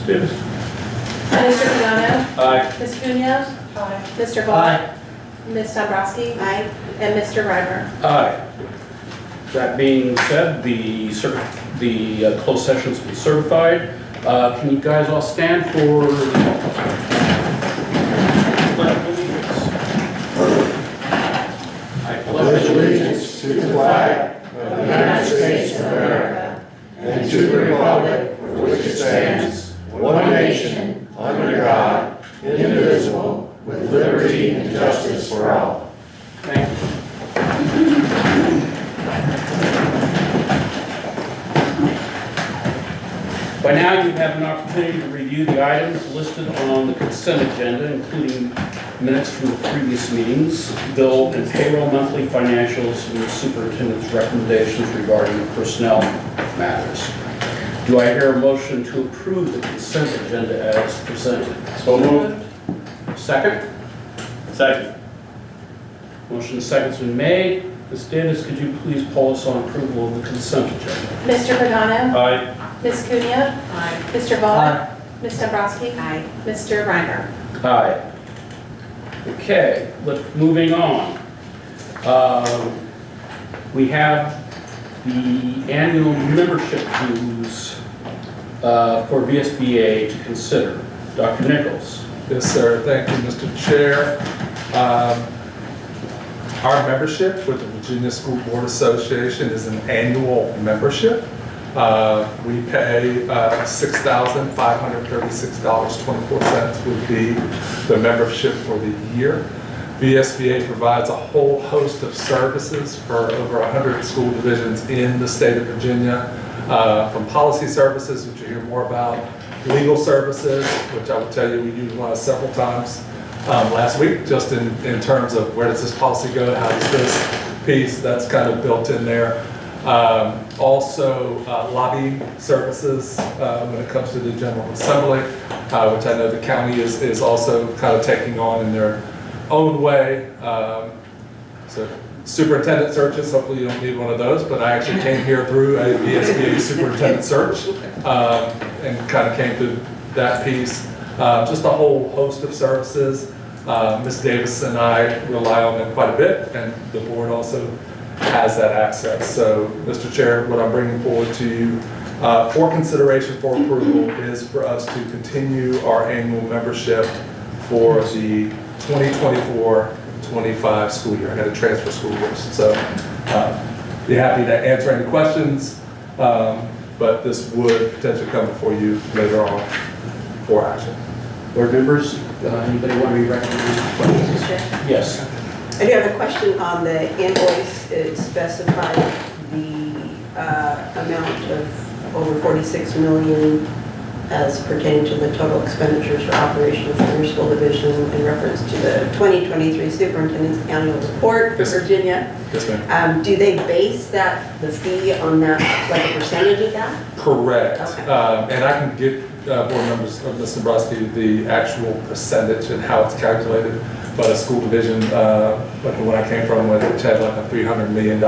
Ms. Davis? Mr. Pagano? Aye. Ms. Cunha? Aye. Mr. Vaughn? Aye. Ms. Dombrowski? Aye. And Mr. Reimer? Aye. That being said, the closed session's been certified. Can you guys all stand for the pledge of allegiance? I pledge allegiance to the flag of the United States of America and to the republic for which it stands, one nation, under God, indivisible, with liberty and justice for all. Thank you. By now, you have an opportunity to review the items listed on the consent agenda, including minutes from the previous meetings, bill and payroll monthly financials, and the superintendent's recommendations regarding personnel matters. Do I hear a motion to approve the consent agenda as presented? So moved. Second? Second. Motion and second's been made. Ms. Davis, could you please poll us on approval of the consent agenda? Mr. Pagano? Aye. Ms. Cunha? Aye. Mr. Vaughn? Aye. Ms. Dombrowski? Aye. Mr. Reimer? Aye. Okay, moving on. We have the annual membership dues for VSBA to consider. Dr. Nichols. Yes, sir. Thank you, Mr. Chair. Our membership with the Virginia School Board Association is an annual membership. We pay $6,536.24 would be the membership for the year. VSBA provides a whole host of services for over 100 school divisions in the state of Virginia, from policy services, which you'll hear more about, legal services, which I will tell you we utilized several times last week, just in terms of where does this policy go, how does this piece, that's kind of built in there. Also lobbying services when it comes to the General Assembly, which I know the county is also kind of taking on in their own way. So superintendent searches, hopefully you don't need one of those, but I actually came here through a VSBA superintendent search and kind of came through that piece. Just a whole host of services. Ms. Davis and I rely on them quite a bit, and the board also has that access. So, Mr. Chair, what I'm bringing forward to you for consideration for approval is for us to continue our annual membership for the 2024-25 school year. I had to transfer school years. So, be happy to answer any questions, but this would potentially come before you later on for action. Board members, anybody want to be recognized for questions? Yes. I do have a question on the invoice. It specified the amount of over 46 million as pertaining to the total expenditures for operations in your school division in reference to the 2023 Superintendent's Annual Report for Virginia. Yes, ma'am. Do they base the fee on that, like a percentage of that? Correct. Okay. And I can get board members of Ms. Dombrowski the actual percentage and how it's calculated. But a school division, like the one I came from, which had like a $300 million,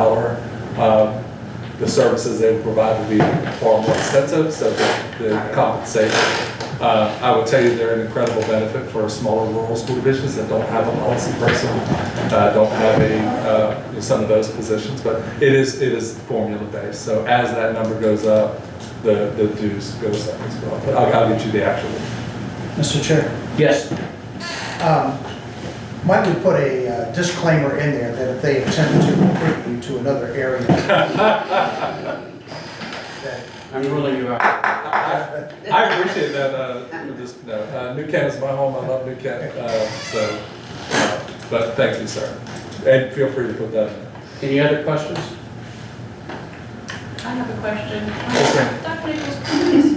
the services they would provide would be far more extensive, so the compensation. I would tell you they're an incredible benefit for smaller rural school divisions that don't have a policy person, don't have some of those positions, but it is formula based. So as that number goes up, the dues goes up as well. But I'll get you the actual. Mr. Chair, Yes. might we put a disclaimer in there that if they attempt to recruit you to another area, that I'm ruling you out. I appreciate that. New Kent is my home. I love New Kent. But thank you, sir. And feel free to put that in. Any other questions? I have a question. Yes, ma'am. Dr. Nichols, can you please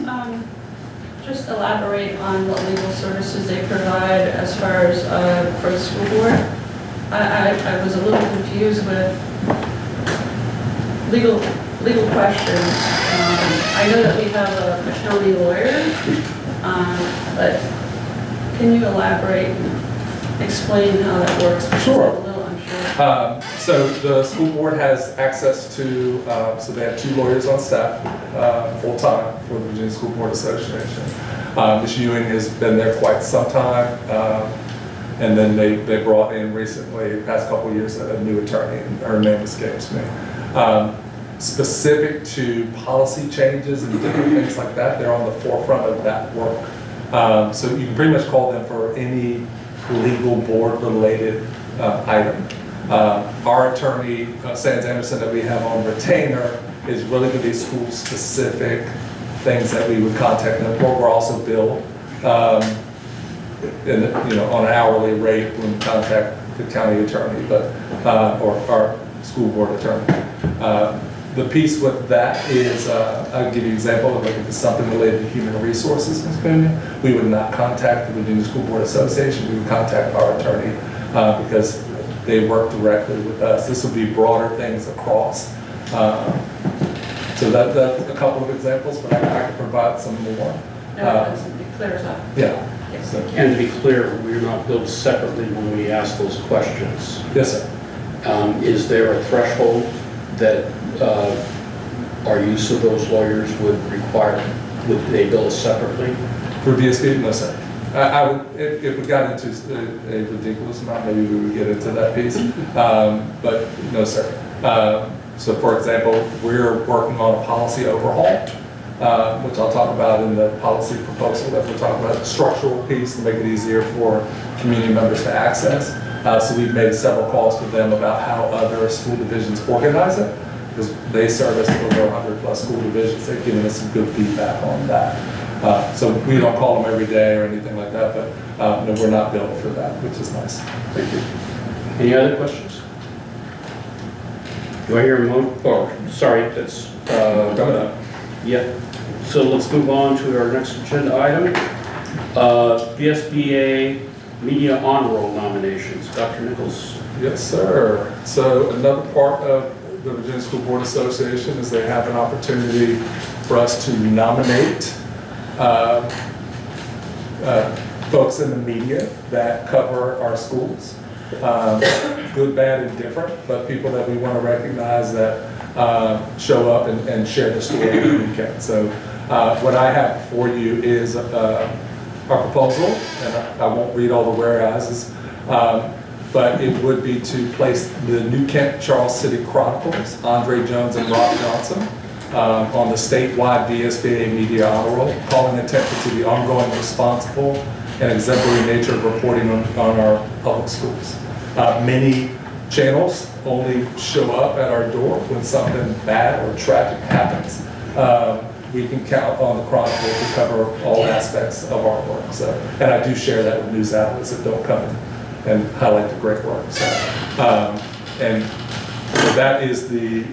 just elaborate on what legal services they provide as far as for the school board? I was a little confused with legal questions. I know that we have a county lawyer, but can you elaborate and explain how that works? Because Sure. I'm a little unsure. So the school board has access to, so they have 2 lawyers on staff, full-time for the Virginia School Board Association. Ms. Ewing has been there quite some time, and then they brought in recently, the past couple of years, a new attorney, and her name escapes me. Specific to policy changes and different things like that, they're on the forefront of that work. So you can pretty much call them for any legal board-related item. Our attorney, Sands Anderson, that we have on retainer, is really going to be school-specific things that we would contact them for. We're also billed, on an hourly rate when we contact the county attorney, but or our school board attorney. The piece with that is, I'll give you an example of like if it's something related to human resources, Ms. Cunha, we would not contact the Virginia School Board Association, we would contact our attorney because they work directly with us. This would be broader things across. So that's a couple of examples, but I can provide some more. No, it clears up. Yeah. Yes. So, And to be clear, we're not billed separately when we ask those questions. yes, sir. Is there a threshold that our use of those lawyers would require? Would they bill us separately? For VSB, no, sir. I would, if we got into a ridiculous amount, maybe we would get into that piece. But no, sir. So for example, we're working on a policy overhaul, which I'll talk about in the policy proposal that we're talking about, the structural piece to make it easier for community members to access. So we've made several calls to them about how other school divisions organize it, because they service over 100+ school divisions. They've given us some good feedback on that. So we don't call them every day or anything like that, but no, we're not billed for that, which is nice. Thank you. Any other questions? Do I hear a sorry, that's Coming up. yeah. So let's move on to our next agenda item. VSBA Media Honor Roll nominations. Dr. Nichols. Yes, sir. So another part of the Virginia School Board Association is they have an opportunity for us to nominate folks in the media that cover our schools. Good, bad, and different, but people that we want to recognize that show up and share the story of the weekend. So what I have for you is our proposal, and I won't read all the whereases, but it would be to place the New Kent Charles City Chronicles, Andre Jones and Rob Johnson, on the statewide VSBA Media Honor Roll, calling attention to the ongoing responsible and exemplary nature of reporting on our public schools. Many channels only show up at our door when something bad or tragic happens. We can count on the Chronicle to cover all aspects of our work. So, and I do share that with news outlets that don't come and highlight the great work. So, and so that is the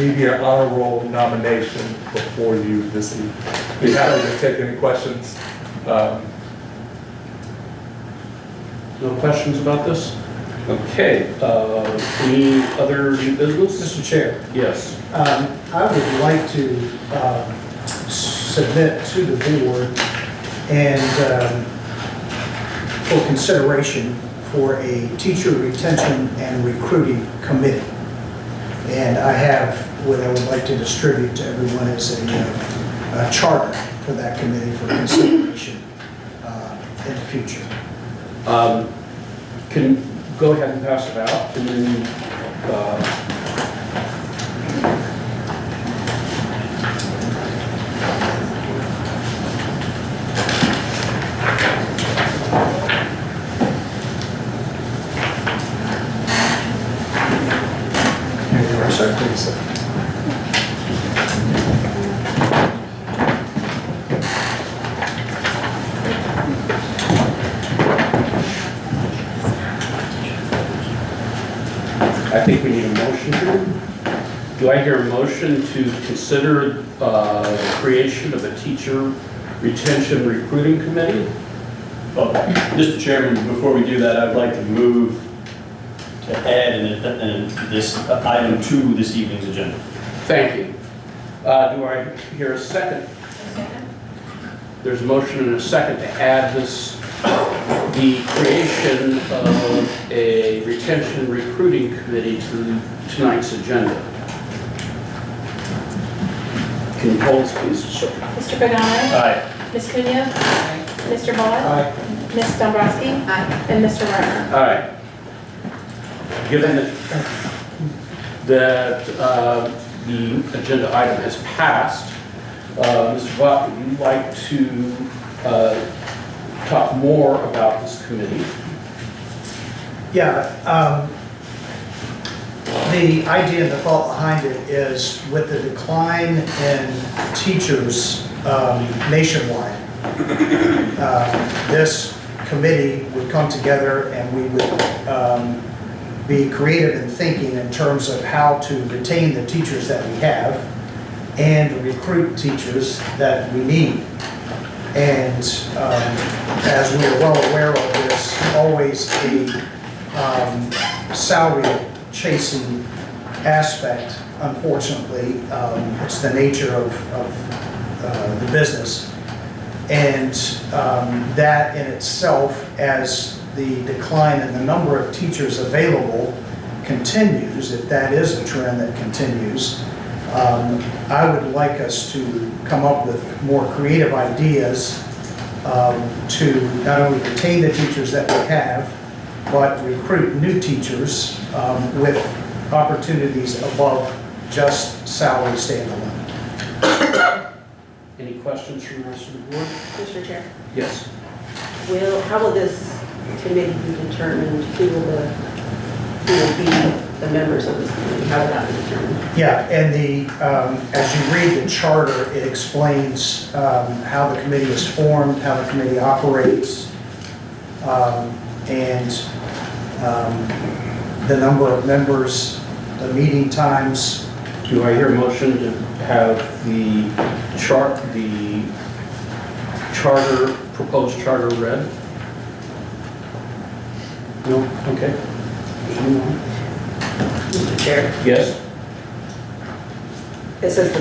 Media Honor Roll nomination before you this evening. Be happy to take any questions. No questions about this? Okay. Any other new business? Mr. Chair, Yes. I would like to submit to the board and for consideration for a teacher retention and recruiting committee. And I have what I would like to distribute to everyone as a charter for that committee for consideration in the future. Can go ahead and pass it out, and then Thank you, sir. I think we need a motion here. Do I hear a motion to consider the creation of a teacher retention recruiting committee? Well, Mr. Chairman, before we do that, I'd like to move to add this item to this evening's agenda. Thank you. Do I hear a second? There's a motion and a second to add this the creation of a retention recruiting committee to tonight's agenda. Can you hold this, please? Sure. Mr. Pagano? Aye. Ms. Cunha? Mr. Vaughn? Aye. Ms. Dombrowski? And Mr. Reimer. All right. Given that the agenda item has passed, Mr. Vaughn, would you like to talk more about this committee? Yeah, the idea and the thought behind it is with the decline in teachers nationwide, this committee would come together and we would be creative in thinking in terms of how to retain the teachers that we have and recruit teachers that we need. And as we are well aware of, there's always a salary chasing aspect, unfortunately. It's the nature of the business. And that in itself, as the decline in the number of teachers available continues, if that is a trend that continues, I would like us to come up with more creative ideas to not only retain the teachers that we have, but recruit new teachers with opportunities above just salary standalone. Any questions from the rest of the board? Mr. Chair, Yes. how will this committee be determined? Who will be the members of this committee? How will that be determined? Yeah, and as you read the charter, it explains how the committee is formed, how the committee operates, and the number of members, the meeting times. Do I hear a motion to have the proposed charter read? No? Okay. Mr. Chair, Yes? it says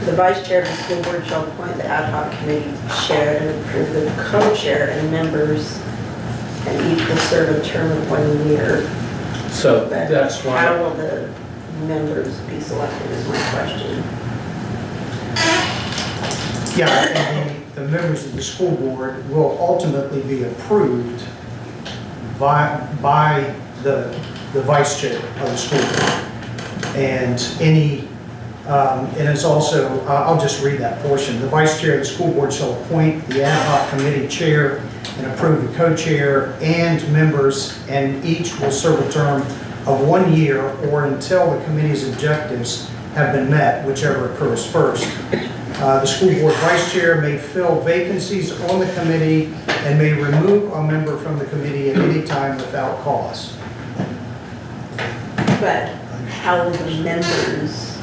the vice chair of the school board shall appoint the ad hoc committee chair and approve the co-chair and members, and each will serve a term of 1 year. So But that's how why, will the members be selected is my question. Yeah, and the members of the school board will ultimately be approved by the vice chair of the school board. And and it's also, I'll just read that portion. The vice chair of the school board shall appoint the ad hoc committee chair and approve the co-chair and members, and each will serve a term of 1 year or until the committee's objectives have been met, whichever occurs first. The school board vice chair may fill vacancies on the committee and may remove a member from the committee at any time without cause. But how will the members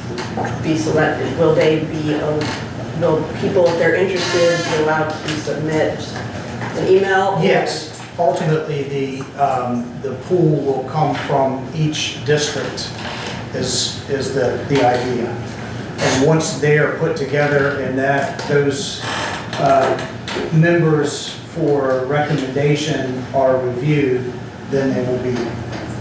be selected? Will they be, will people, if they're interested, be allowed to submit an email? or- Yes, ultimately, the pool will come from each district is the idea. And once they are put together and those members for recommendation are reviewed, then they will be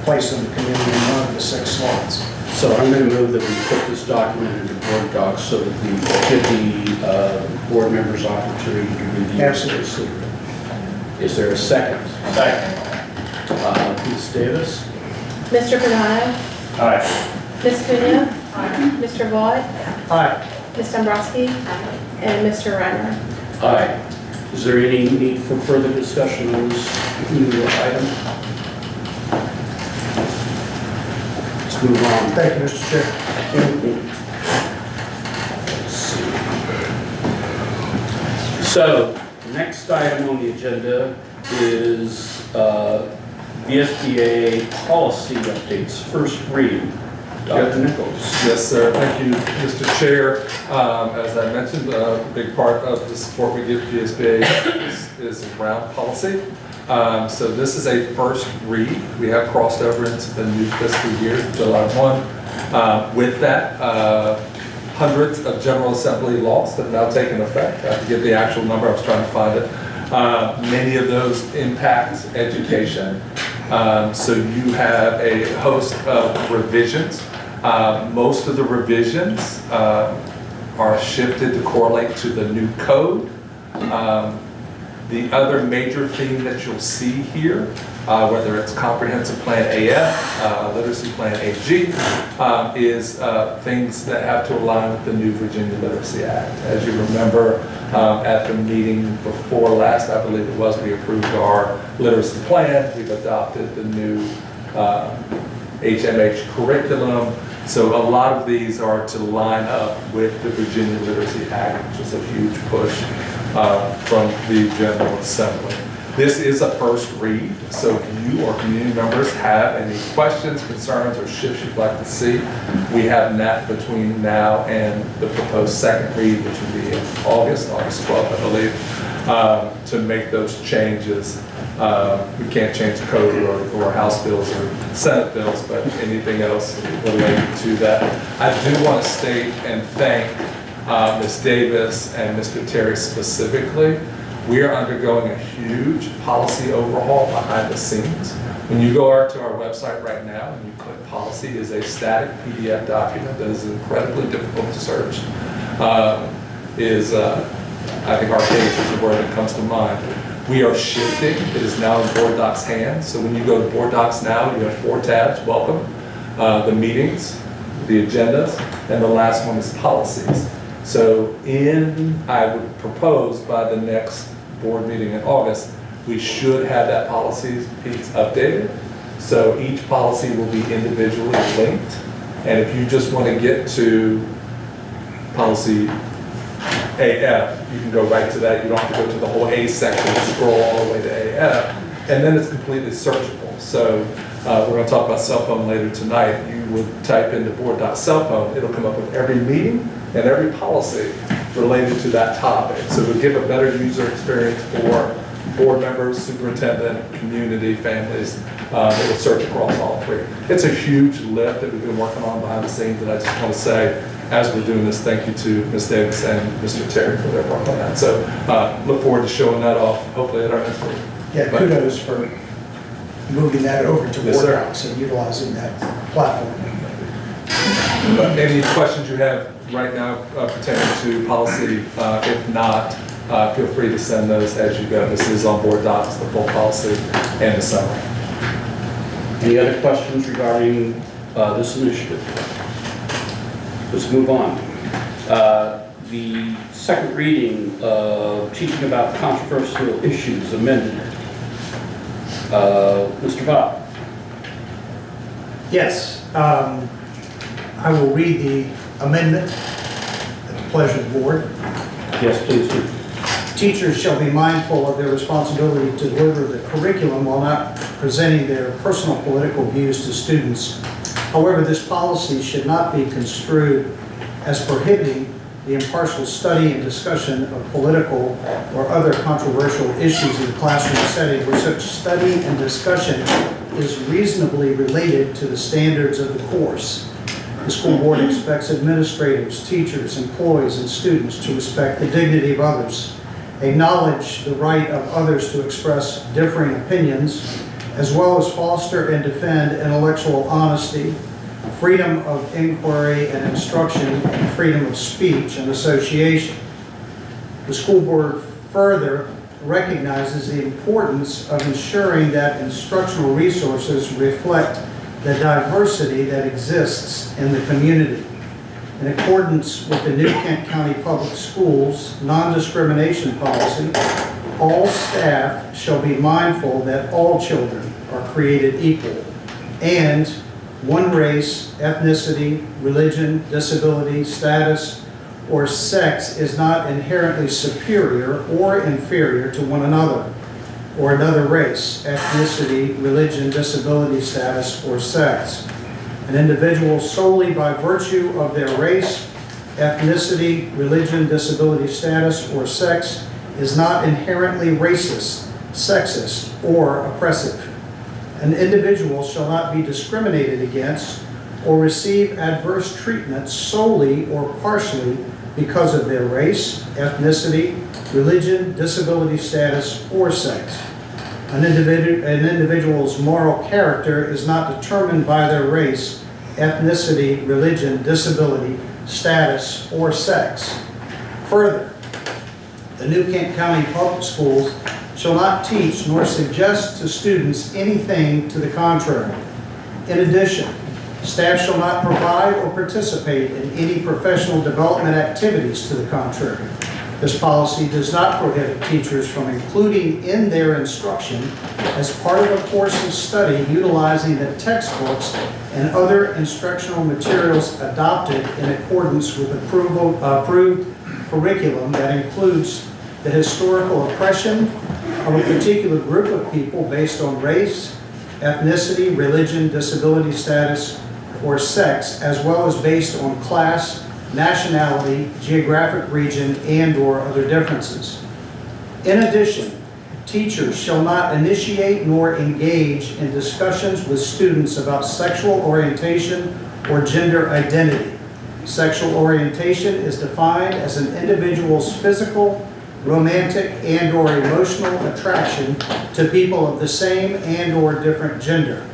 placed on the committee in one of the 6 slots. so I'm going to move that we put this document into board docs so that we give the board members opportunity to review. Absolutely. Is there a second? Second. Ms. Davis? Mr. Pagano? Aye. Ms. Cunha? Mr. Vaughn? Aye. Ms. Dombrowski? And Mr. Reimer. Aye. Is there any need for further discussion on this new item? Let's move on. Thank you, Mr. Chair. Let's see. So, next item on the agenda is VSBA policy updates, first read. Dr. Nichols. Yes, sir. Thank you, Mr. Chair. As I mentioned, a big part of the support we give VSBA is around policy. So this is a first read. We have crossed over into the new fiscal year, July 1. With that, hundreds of General Assembly laws that have now taken effect. I have to give the actual number, I was trying to find it. Many of those impact education. So you have a host of revisions. Most of the revisions are shifted to correlate to the new code. The other major theme that you'll see here, whether it's Comprehensive Plan AF, Literacy Plan AG, is things that have to align with the new Virginia Literacy Act. As you remember, at the meeting before last, I believe it was, we approved our literacy plan. We've adopted the new HMH curriculum. So a lot of these are to line up with the Virginia Literacy Act, which is a huge push from the General Assembly. This is a first read, so if you or community members have any questions, concerns, or shifts you'd like to see, we have that between now and the proposed second read, which will be in August 12th, I believe, to make those changes. We can't change the code or House bills or Senate bills, but anything else related to that. I do want to state and thank Ms. Davis and Mr. Terry specifically. We are undergoing a huge policy overhaul behind the scenes. When you go to our website right now and you click policy, it is a static PDF document that is incredibly difficult to search. I think archaic is the word that comes to mind. We are shifting. It is now in Board Docs hands. So when you go to Board Docs now, you have 4 tabs. Welcome. The meetings, the agendas, and the last one is policies. So I would propose by the next board meeting in August, we should have that policies piece updated. So each policy will be individually linked. And if you just want to get to policy AF, you can go right to that. You don't have to go to the whole A section, scroll all the way to AF, and then it's completely searchable. So we're going to talk about cell phone later tonight. You would type into board.cellphone, it'll come up with every meeting and every policy related to that topic. So it would give a better user experience for board members, superintendent, community, families. It will search across all 3. It's a huge lift that we've been working on behind the scenes, and I just want to say, as we're doing this, thank you to Ms. Davis and Mr. Terry for their work on that. So look forward to showing that off, hopefully at our next meeting. Yeah, kudos for moving that over to Yes, Board sir. Docs and utilizing that platform. Any questions you have right now pertaining to policy? If not, feel free to send those as you go. This is on Board Docs, the full policy and the summary. Any other questions regarding this initiative? Let's move on. The second reading of Teaching About Controversial Issues amended. Mr. Bob. Yes, I will read the amendment at the pleasure of the board. Yes, please do. Teachers shall be mindful of their responsibility to deliver the curriculum while not presenting their personal political views to students. However, this policy should not be construed as prohibiting the impartial study and discussion of political or other controversial issues in the classroom setting where such study and discussion is reasonably related to the standards of the course. The school board expects administrators, teachers, employees, and students to respect the dignity of others, acknowledge the right of others to express differing opinions, as well as foster and defend intellectual honesty, freedom of inquiry and instruction, and freedom of speech and association. The school board further recognizes the importance of ensuring that instructional resources reflect the diversity that exists in the community. In accordance with the New Kent County Public Schools non-discrimination policy, all staff shall be mindful that all children are created equal, and one race, ethnicity, religion, disability, status, or sex is not inherently superior or inferior to one another, or another race, ethnicity, religion, disability, status, or sex. An individual solely by virtue of their race, ethnicity, religion, disability, status, or sex is not inherently racist, sexist, or oppressive. An individual shall not be discriminated against or receive adverse treatment solely or partially because of their race, ethnicity, religion, disability status, or sex. An individual's moral character is not determined by their race, ethnicity, religion, disability, status, or sex. Further, the New Kent County Public Schools shall not teach nor suggest to students anything to the contrary. In addition, staff shall not provide or participate in any professional development activities to the contrary. This policy does not prohibit teachers from including in their instruction, as part of a course of study, utilizing the textbooks and other instructional materials adopted in accordance with approved curriculum that includes the historical oppression of a particular group of people based on race, ethnicity, religion, disability status, or sex, as well as based on class, nationality, geographic region, and/or other differences. In addition, teachers shall not initiate nor engage in discussions with students about sexual orientation or gender identity. Sexual orientation is defined as an individual's physical, romantic, and/or emotional attraction to people of the same and/or different gender.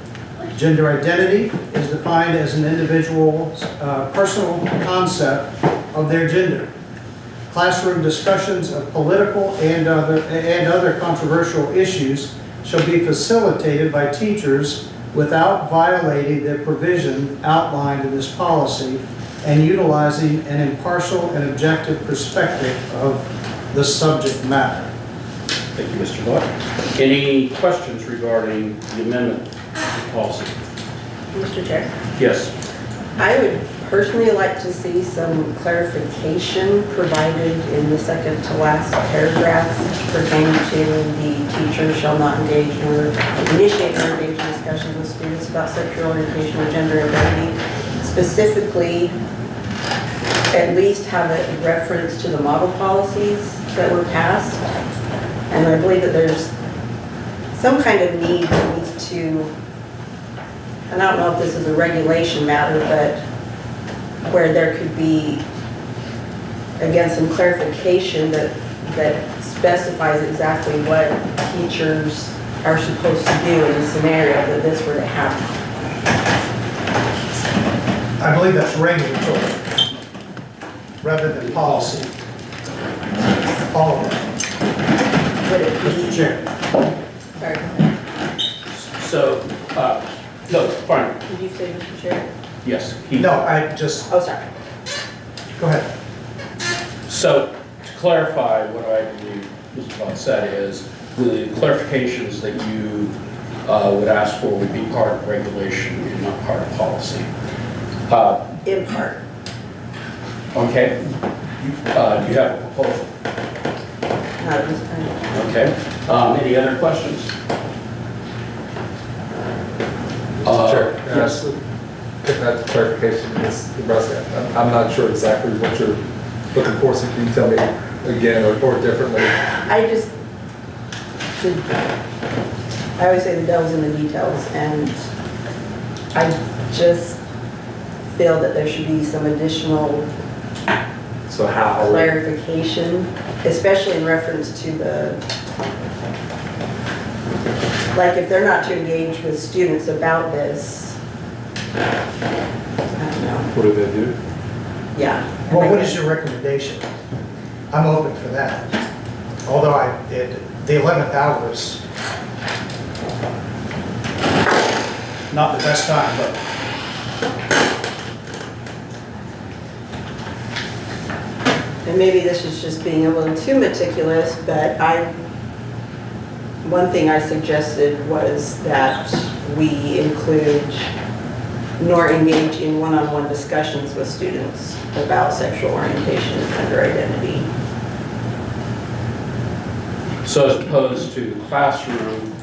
Gender identity is defined as an individual's personal concept of their gender. Classroom discussions of political and other controversial issues shall be facilitated by teachers without violating the provision outlined in this policy and utilizing an impartial and objective perspective of the subject matter. Thank you, Mr. Vaught. Any questions regarding the amendment to the policy? Mr. Chair, Yes. I would personally like to see some clarification provided in the second to last paragraph pertaining to the teacher shall not engage or initiate or engage in discussions with students about sexual orientation or gender identity. Specifically, at least have a reference to the model policies that were passed. And I believe that there's some kind of need that needs to, and I don't know if this is a regulation matter, but where there could be, again, some clarification that specifies exactly what teachers are supposed to do in a scenario that this were to happen. I believe that's regulatory rather than policy. All of it. Would it be? Mr. Chair. Sorry, So, no, fine. did you say, Mr. Chair? Yes. he- No, I just, Oh, sorry. go ahead. So, to clarify what I believe Mr. Vaught said is, the clarifications that you would ask for would be part of regulation and not part of policy. In part. Okay? Do you have a proposal? Not at this time. Okay. Any other questions? Sure. Yes. Get that clarification, Ms. Nebraska. I'm not sure exactly what you're looking for, so can you tell me again or differently? I always say the devil's in the details, and I just feel that there should be some additional So how? clarification, especially in reference to the, like if they're not to engage with students about this, I don't know, What do they do? yeah. Well, what is your recommendation? I'm open for that. Although the 11th hour is not the best time, but And maybe this is just being a little too meticulous, but one thing I suggested was that we include nor engage in one-on-one discussions with students about sexual orientation and gender identity. So as opposed to classroom,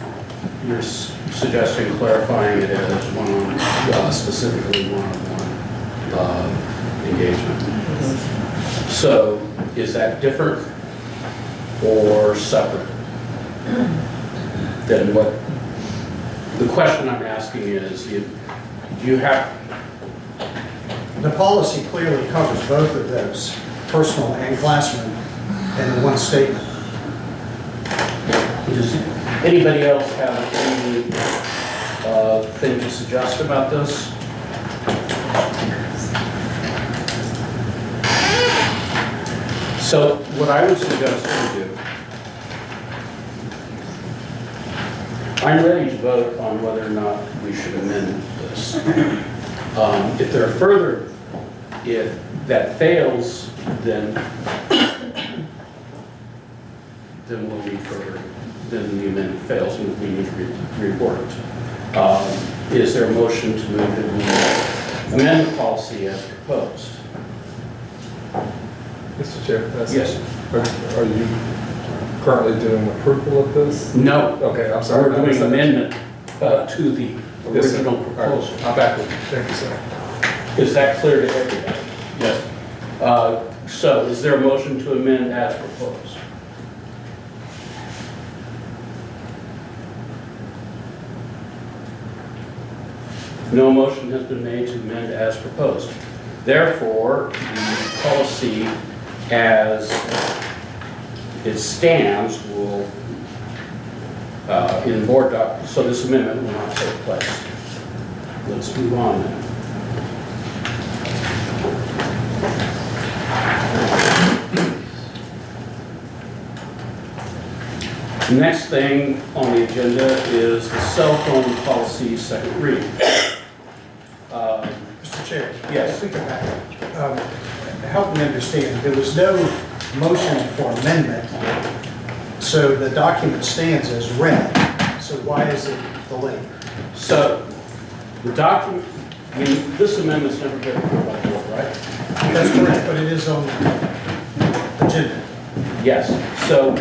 you're suggesting clarifying it as specifically one-on-one engagement. So is that different or separate than what, the question I'm asking is, you have, the policy clearly covers both of those. personal and classroom in one statement. Does anybody else have any thing to suggest about this? So what I would suggest we do, I'm ready to vote on whether or not we should amend this. If there are further, if that fails, then we'll read further. Then the amendment fails and we need to report it. Is there a motion to move that we amend the policy as proposed? Mr. Chair? Yes. Are you currently doing approval of this? No. Okay, I'm sorry. We're doing amendment to the Yes, sir. original All right, proposal. I'm back with you. Thank you, sir. Is that clear to everybody? Yes. So is there a motion to amend as proposed? No motion has been made to amend as proposed. Therefore, the policy as it stands will, in board doc, so this amendment will not take place. Let's move on then. The next thing on the agenda is the cell phone policy second read. Mr. Chair? Yes. If we could back up. Help me understand, there was no motion for amendment, so the document stands as read. So why is it delayed? So the document, this amendment's never been approved by the board, right? That's correct, but it is on the agenda. Yes. So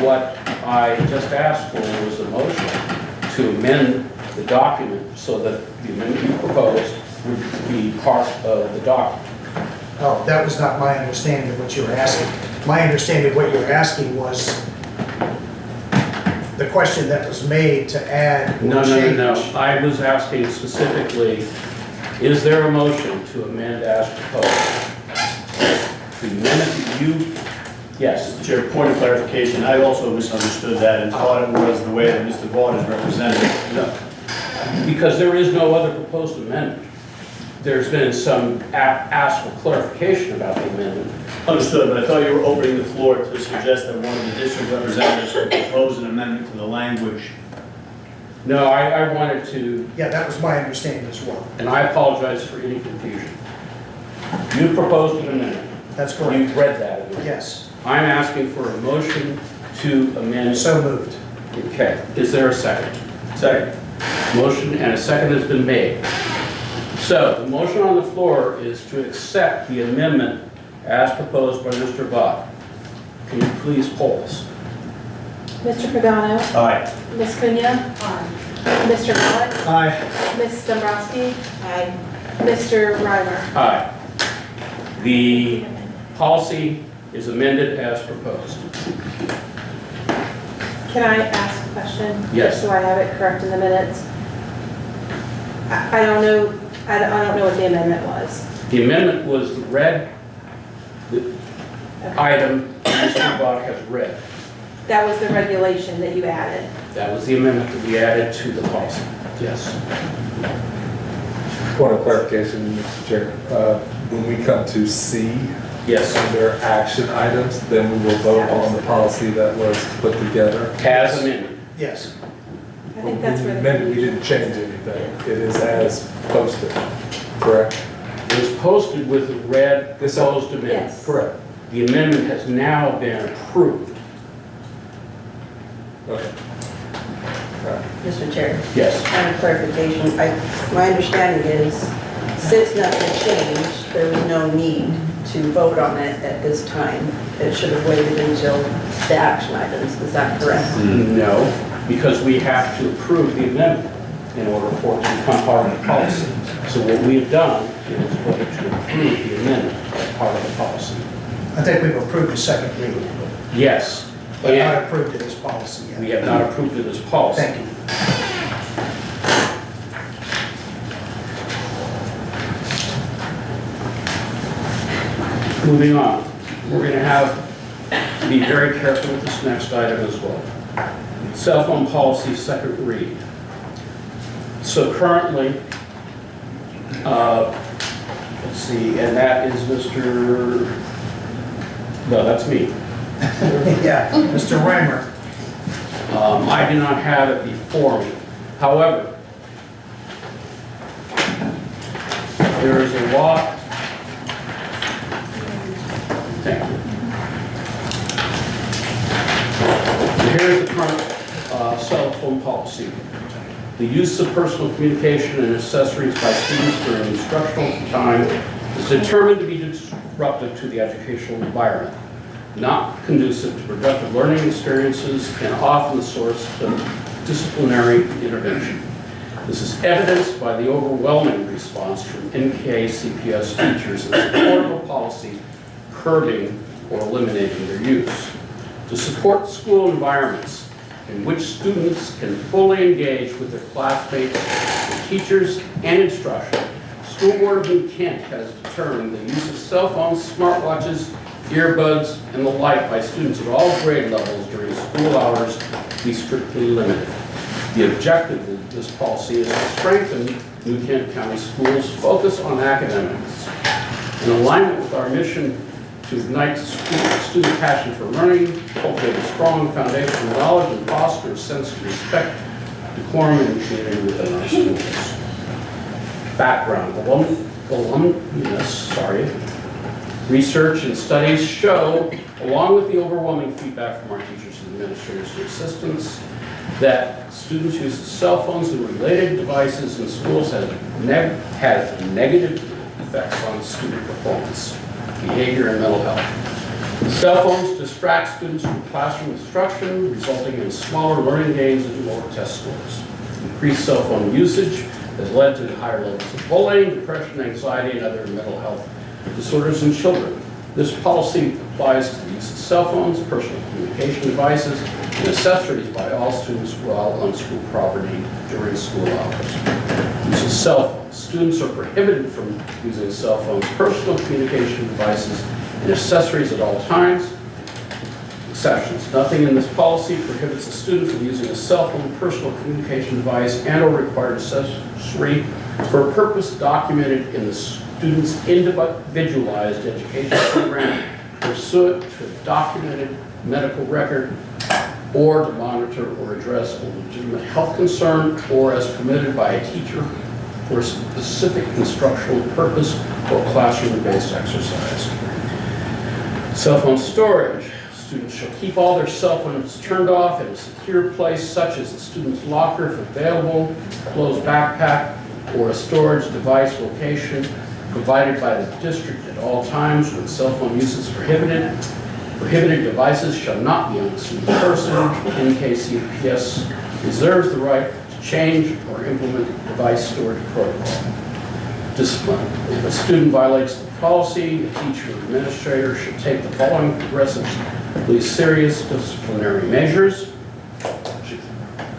what I just asked for was a motion to amend the document so that the amendment you proposed would be part of the document. Oh, that was not my understanding of what you were asking. My understanding of what you were asking was the question that was made to add or No. change. I was asking specifically, is there a motion to amend as proposed? The amendment that you, yes. Mr. Chair, point of clarification, I also misunderstood that and thought it was the way that Mr. Vaughn is represented. No, because there is no other proposed amendment. There's been some ask for clarification about the amendment. Understood, but I thought you were opening the floor to suggest that one of the district representatives could propose an amendment to the language. No, I wanted to, Yeah, that was my understanding as well. and I apologize for any confusion. You proposed an amendment. That's correct. You've read that amendment. Yes, I'm asking for a motion to amend. so moved. Okay, is there a second? Second. Motion and a second has been made. So the motion on the floor is to accept the amendment as proposed by Mr. Vaughn. Can you please poll us? Mr. Pagano? Aye. Ms. Cunha? Mr. Vaught? Aye. Ms. Dombrowski? Mr. Reimer? Aye. The policy is amended as proposed. Can I ask a question? Yes. Just so I have it correct in the minutes. I don't know, I don't know what the amendment was. The amendment was the red item Mr. Vaughn has read. That was the regulation that you added. That was the amendment that we added to the policy. Yes. Point of clarification, Mr. Chair. When we come to C, Yes. under action items, then we will vote on the policy that was put together. As amended. Yes. I think that's where the Amended, we confusion. didn't change anything. It is as posted, correct? It was posted with the red Yes, sir. proposed amendment. Yes. Correct. The amendment has now been approved. Okay. All right. Mr. Chair, Yes. point of clarification, my understanding is, since nothing changed, there was no need to vote on it at this time. It should have waited until the action items, is that correct? No, because we have to approve the amendment in order for it to become part of the policy. So what we have done is voted to approve the amendment as part of the policy. I think we've approved the second read, Yes, but not and approved it as policy yet. we have not approved it as policy. Thank you. Moving on. we're going to have to be very careful with this next item as well. Cell phone policy, second read. So currently, let's see, and that is Mr., no, that's me. Yeah, Mr. Reimer. I do not have it before me. However, there is a lot. Thank you. Here's the current cell phone policy. The use of personal communication and accessories by students during instructional time is determined to be disruptive to the educational environment, not conducive to productive learning experiences, and often the source of disciplinary intervention. This is evidenced by the overwhelming response from NK-CPS teachers in support of a policy curbing or eliminating their use. To support school environments in which students can fully engage with their classmates, their teachers, and instruction, School Board of New Kent has determined the use of cell phones, smartwatches, earbuds, and the like by students at all grade levels during school hours to be strictly limited. The objective of this policy is to strengthen New Kent County Schools' focus on academics. In alignment with our mission to ignite student passion for learning, cultivate a strong foundation of knowledge, and foster a sense of respect, decorum, and community within our schools. Background, research and studies show, along with the overwhelming feedback from our teachers and administrators and assistants, that students' use of cell phones and related devices in schools has negative effects on student performance, behavior, and mental health. Cell phones distract students from classroom instruction, resulting in smaller learning gains and lower test scores. Increased cell phone usage has led to higher levels of bullying, depression, anxiety, and other mental health disorders in children. This policy applies to the use of cell phones, personal communication devices, and accessories by all students while on school property during school hours. Use of cell phones. Students are prohibited from using cell phones, personal communication devices, and accessories at all times. Exceptions. Nothing in this policy prohibits a student from using a cell phone, personal communication device, and/or required accessory for a purpose documented in the student's individualized education program pursuant to a documented medical record, or to monitor or address a legitimate health concern, or as permitted by a teacher for a specific instructional purpose or classroom-based exercise. Cell phone storage. Students shall keep all their cell phones turned off in a secure place, such as a student's locker if available, closed backpack, or a storage device location provided by the district at all times when cell phone use is prohibited. Prohibited devices shall not be on the student's person. NK-CPS reserves the right to change or implement device storage protocol. Discipline. If a student violates the policy, a teacher or administrator should take the following progressively serious disciplinary measures. Should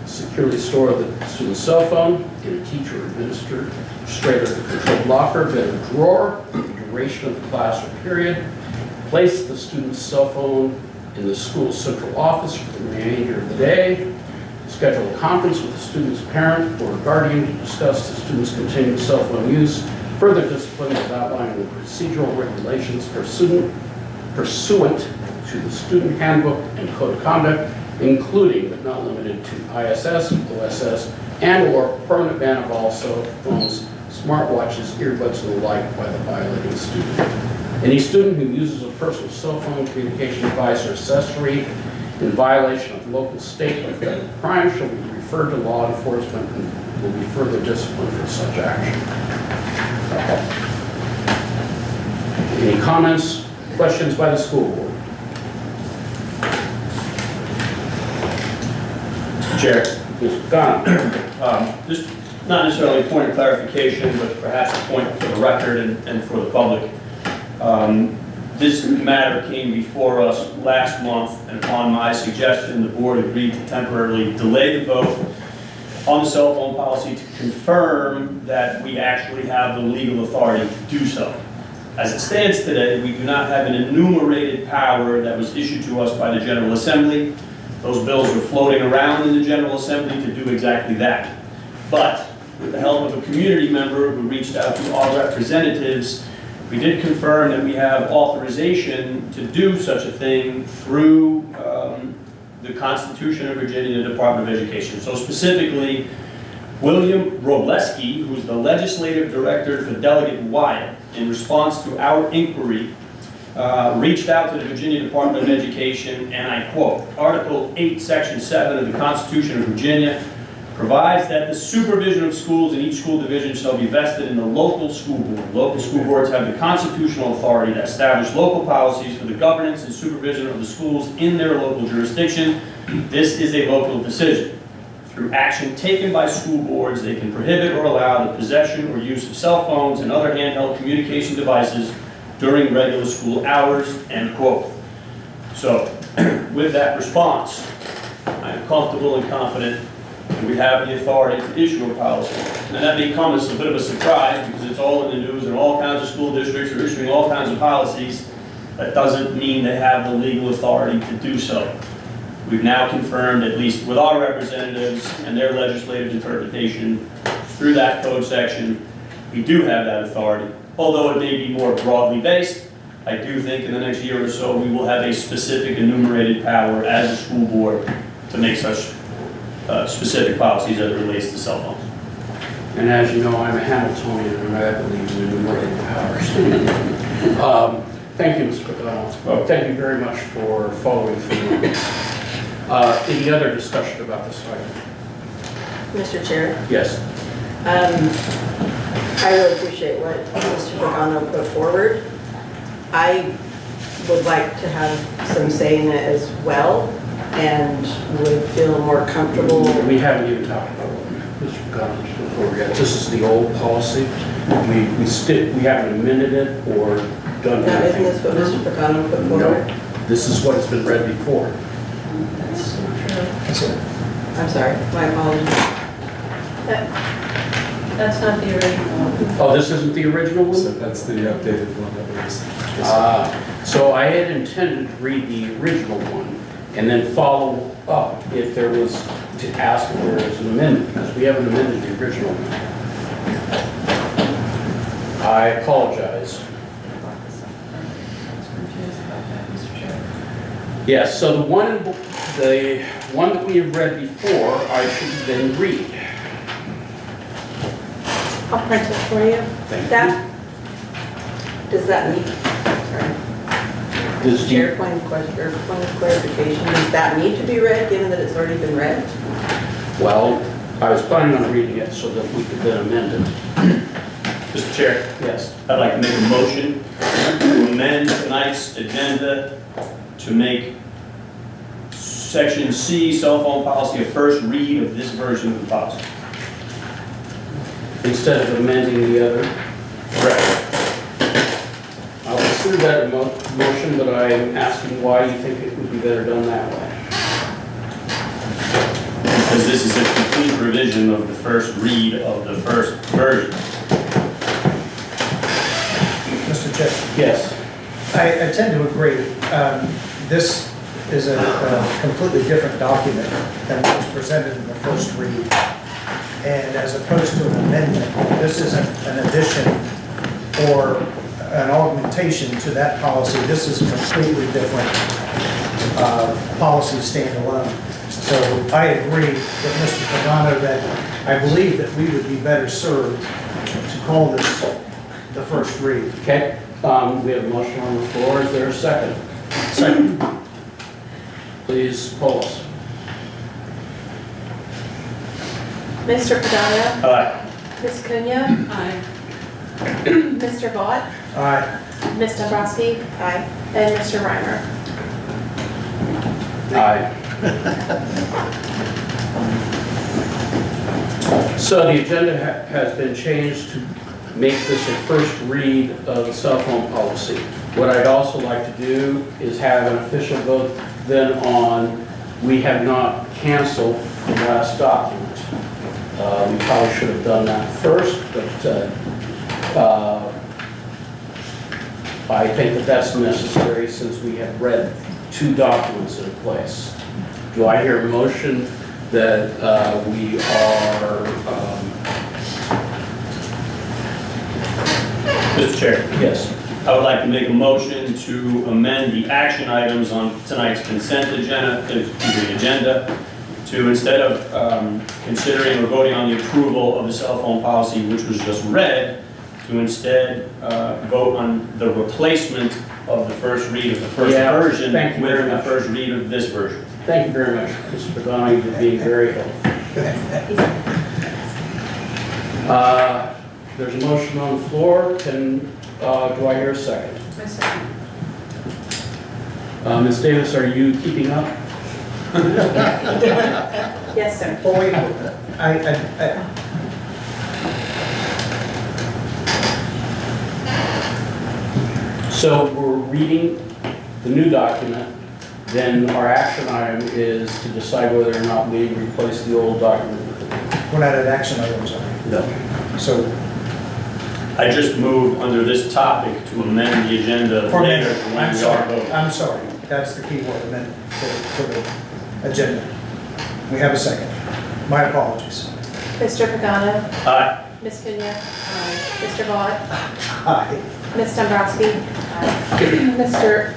securely store the student's cell phone in a teacher or administrator controlled locker, bed, or drawer for the duration of the class or period. Place the student's cell phone in the school's central office for the remainder of the day. Schedule a conference with the student's parent or guardian to discuss the student's continued cell phone use. Further discipline is outlined in the procedural regulations pursuant to the student handbook and code of conduct, including but not limited to ISS, OSS, and/or permanent ban of all cell phones, smartwatches, earbuds, and the like by the violating student. Any student who uses a personal cell phone, communication device, or accessory in violation of local, state, or federal crime shall be referred to law enforcement and will be further disciplined for such action. Any comments, questions by the school board? Mr. Chair, Mr. Gunn. just not necessarily a point of clarification, but perhaps a point for the record and for the public. This matter came before us last month, and upon my suggestion, the board agreed to temporarily delay the vote on the cell phone policy to confirm that we actually have the legal authority to do so. As it stands today, we do not have an enumerated power that was issued to us by the General Assembly. Those bills were floating around in the General Assembly to do exactly that. But with the help of a community member who reached out to our representatives, we did confirm that we have authorization to do such a thing through the Constitution of Virginia, the Department of Education. So specifically, William Robleski, who's the legislative director for Delegate Wyatt, in response to our inquiry, reached out to the Virginia Department of Education, and I quote, Article 8, Section 7 of the Constitution of Virginia provides that the supervision of schools in each school division shall be vested in the local school board. Local school boards have the constitutional authority to establish local policies for the governance and supervision of the schools in their local jurisdiction. This is a local decision. Through action taken by school boards, they can prohibit or allow the possession or use of cell phones and other handheld communication devices during regular school hours, end quote. So, with that response, I am comfortable and confident that we have the authority to issue a policy. And that may come as a bit of a surprise because it's all in the news and all kinds of school districts are issuing all kinds of policies. That doesn't mean they have the legal authority to do so. We've now confirmed, at least with our representatives and their legislative interpretation through that code section, we do have that authority. Although it may be more broadly based, I do think in the next year or so we will have a specific enumerated power as a school board to make such specific policies as it relates to cell phones. And as you know, I'm a Hamiltonian, and I believe in enumerated powers. Thank you, Mr. McDonald. Well, thank you very much for following through. Any other discussion about this item? Mr. Chair, Yes. I really appreciate what Mr. Pagano put forward. I would like to have some say in it as well and would feel more comfortable. We haven't even talked about what Mr. McDonald's before yet. This is the old policy. We haven't amended it or done Now, isn't anything. this what Mr. Pagano put forward? No, this is what has been read before. That's not true. I'm sorry, my apologies. That's not the original one. Oh, this isn't the original So one? that's the updated one that was. So I had intended to read the original one and then follow up if there was, to ask if there was an amendment, because we haven't amended the original one. I apologize. Yes, so the one that we have read before, I should then read. I'll print it for you. Thank you. That, does that need, sorry, Does the- Chair, point of question, or point of clarification, does that need to be read, given that it's already been read? Well, I was planning on reading it so that we could then amend it. Mr. Chair, Yes. I'd like to make a motion to amend tonight's agenda to make Section C, cell phone policy, a first read of this version of the policy. Instead of amending the other. Correct. I'll consider that a motion, but I'm asking why you think it would be better done that way. Because this is a complete revision of the first read of the first version. Mr. Chair, Yes. I tend to agree. This is a completely different document than what was presented in the first read. And as opposed to an amendment, this isn't an addition or an augmentation to that policy. This is a completely different policy standalone. So I agree with Mr. Pagano that I believe that we would be better served to call this the first read. Okay, we have a motion on the floor. Is there a second? Second. Please poll us. Mr. Pagano, Aye. Ms. Cunha, Aye. Mr. Vaught, Aye. Ms. Dombrowski, Aye. and Mr. Reimer. Aye. So the agenda has been changed to make this a first read of the cell phone policy. What I'd also like to do is have an official vote then on, we have not canceled the last document. We probably should have done that first, but I think that that's necessary since we have read two documents in place. Do I hear a motion that we are, Mr. Chair, yes, I would like to make a motion to amend the action items on tonight's consent agenda to, instead of considering or voting on the approval of the cell phone policy, which was just read, to instead vote on the replacement of the first read of the first Yeah, version thank you very with the much. first read of this version. thank you very much, Mr. Pagano, you're being very helpful. There's a motion on the floor, do I hear a second? My second. Ms. Davis, are you keeping up? Yes, sir. Oh, wait, So we're reading the new document, then our action item is to decide whether or not we replace the old document with the new. we're not at action items, are we? No. So, I just moved under this topic to amend the agenda for me, later to when I'm we are sorry, voting. I'm sorry, that's the key word, amendment for the agenda. We have a second. My apologies. Mr. Pagano? Aye. Ms. Cunha? Mr. Vaughn? Aye. Ms. Dombrowski? Mr.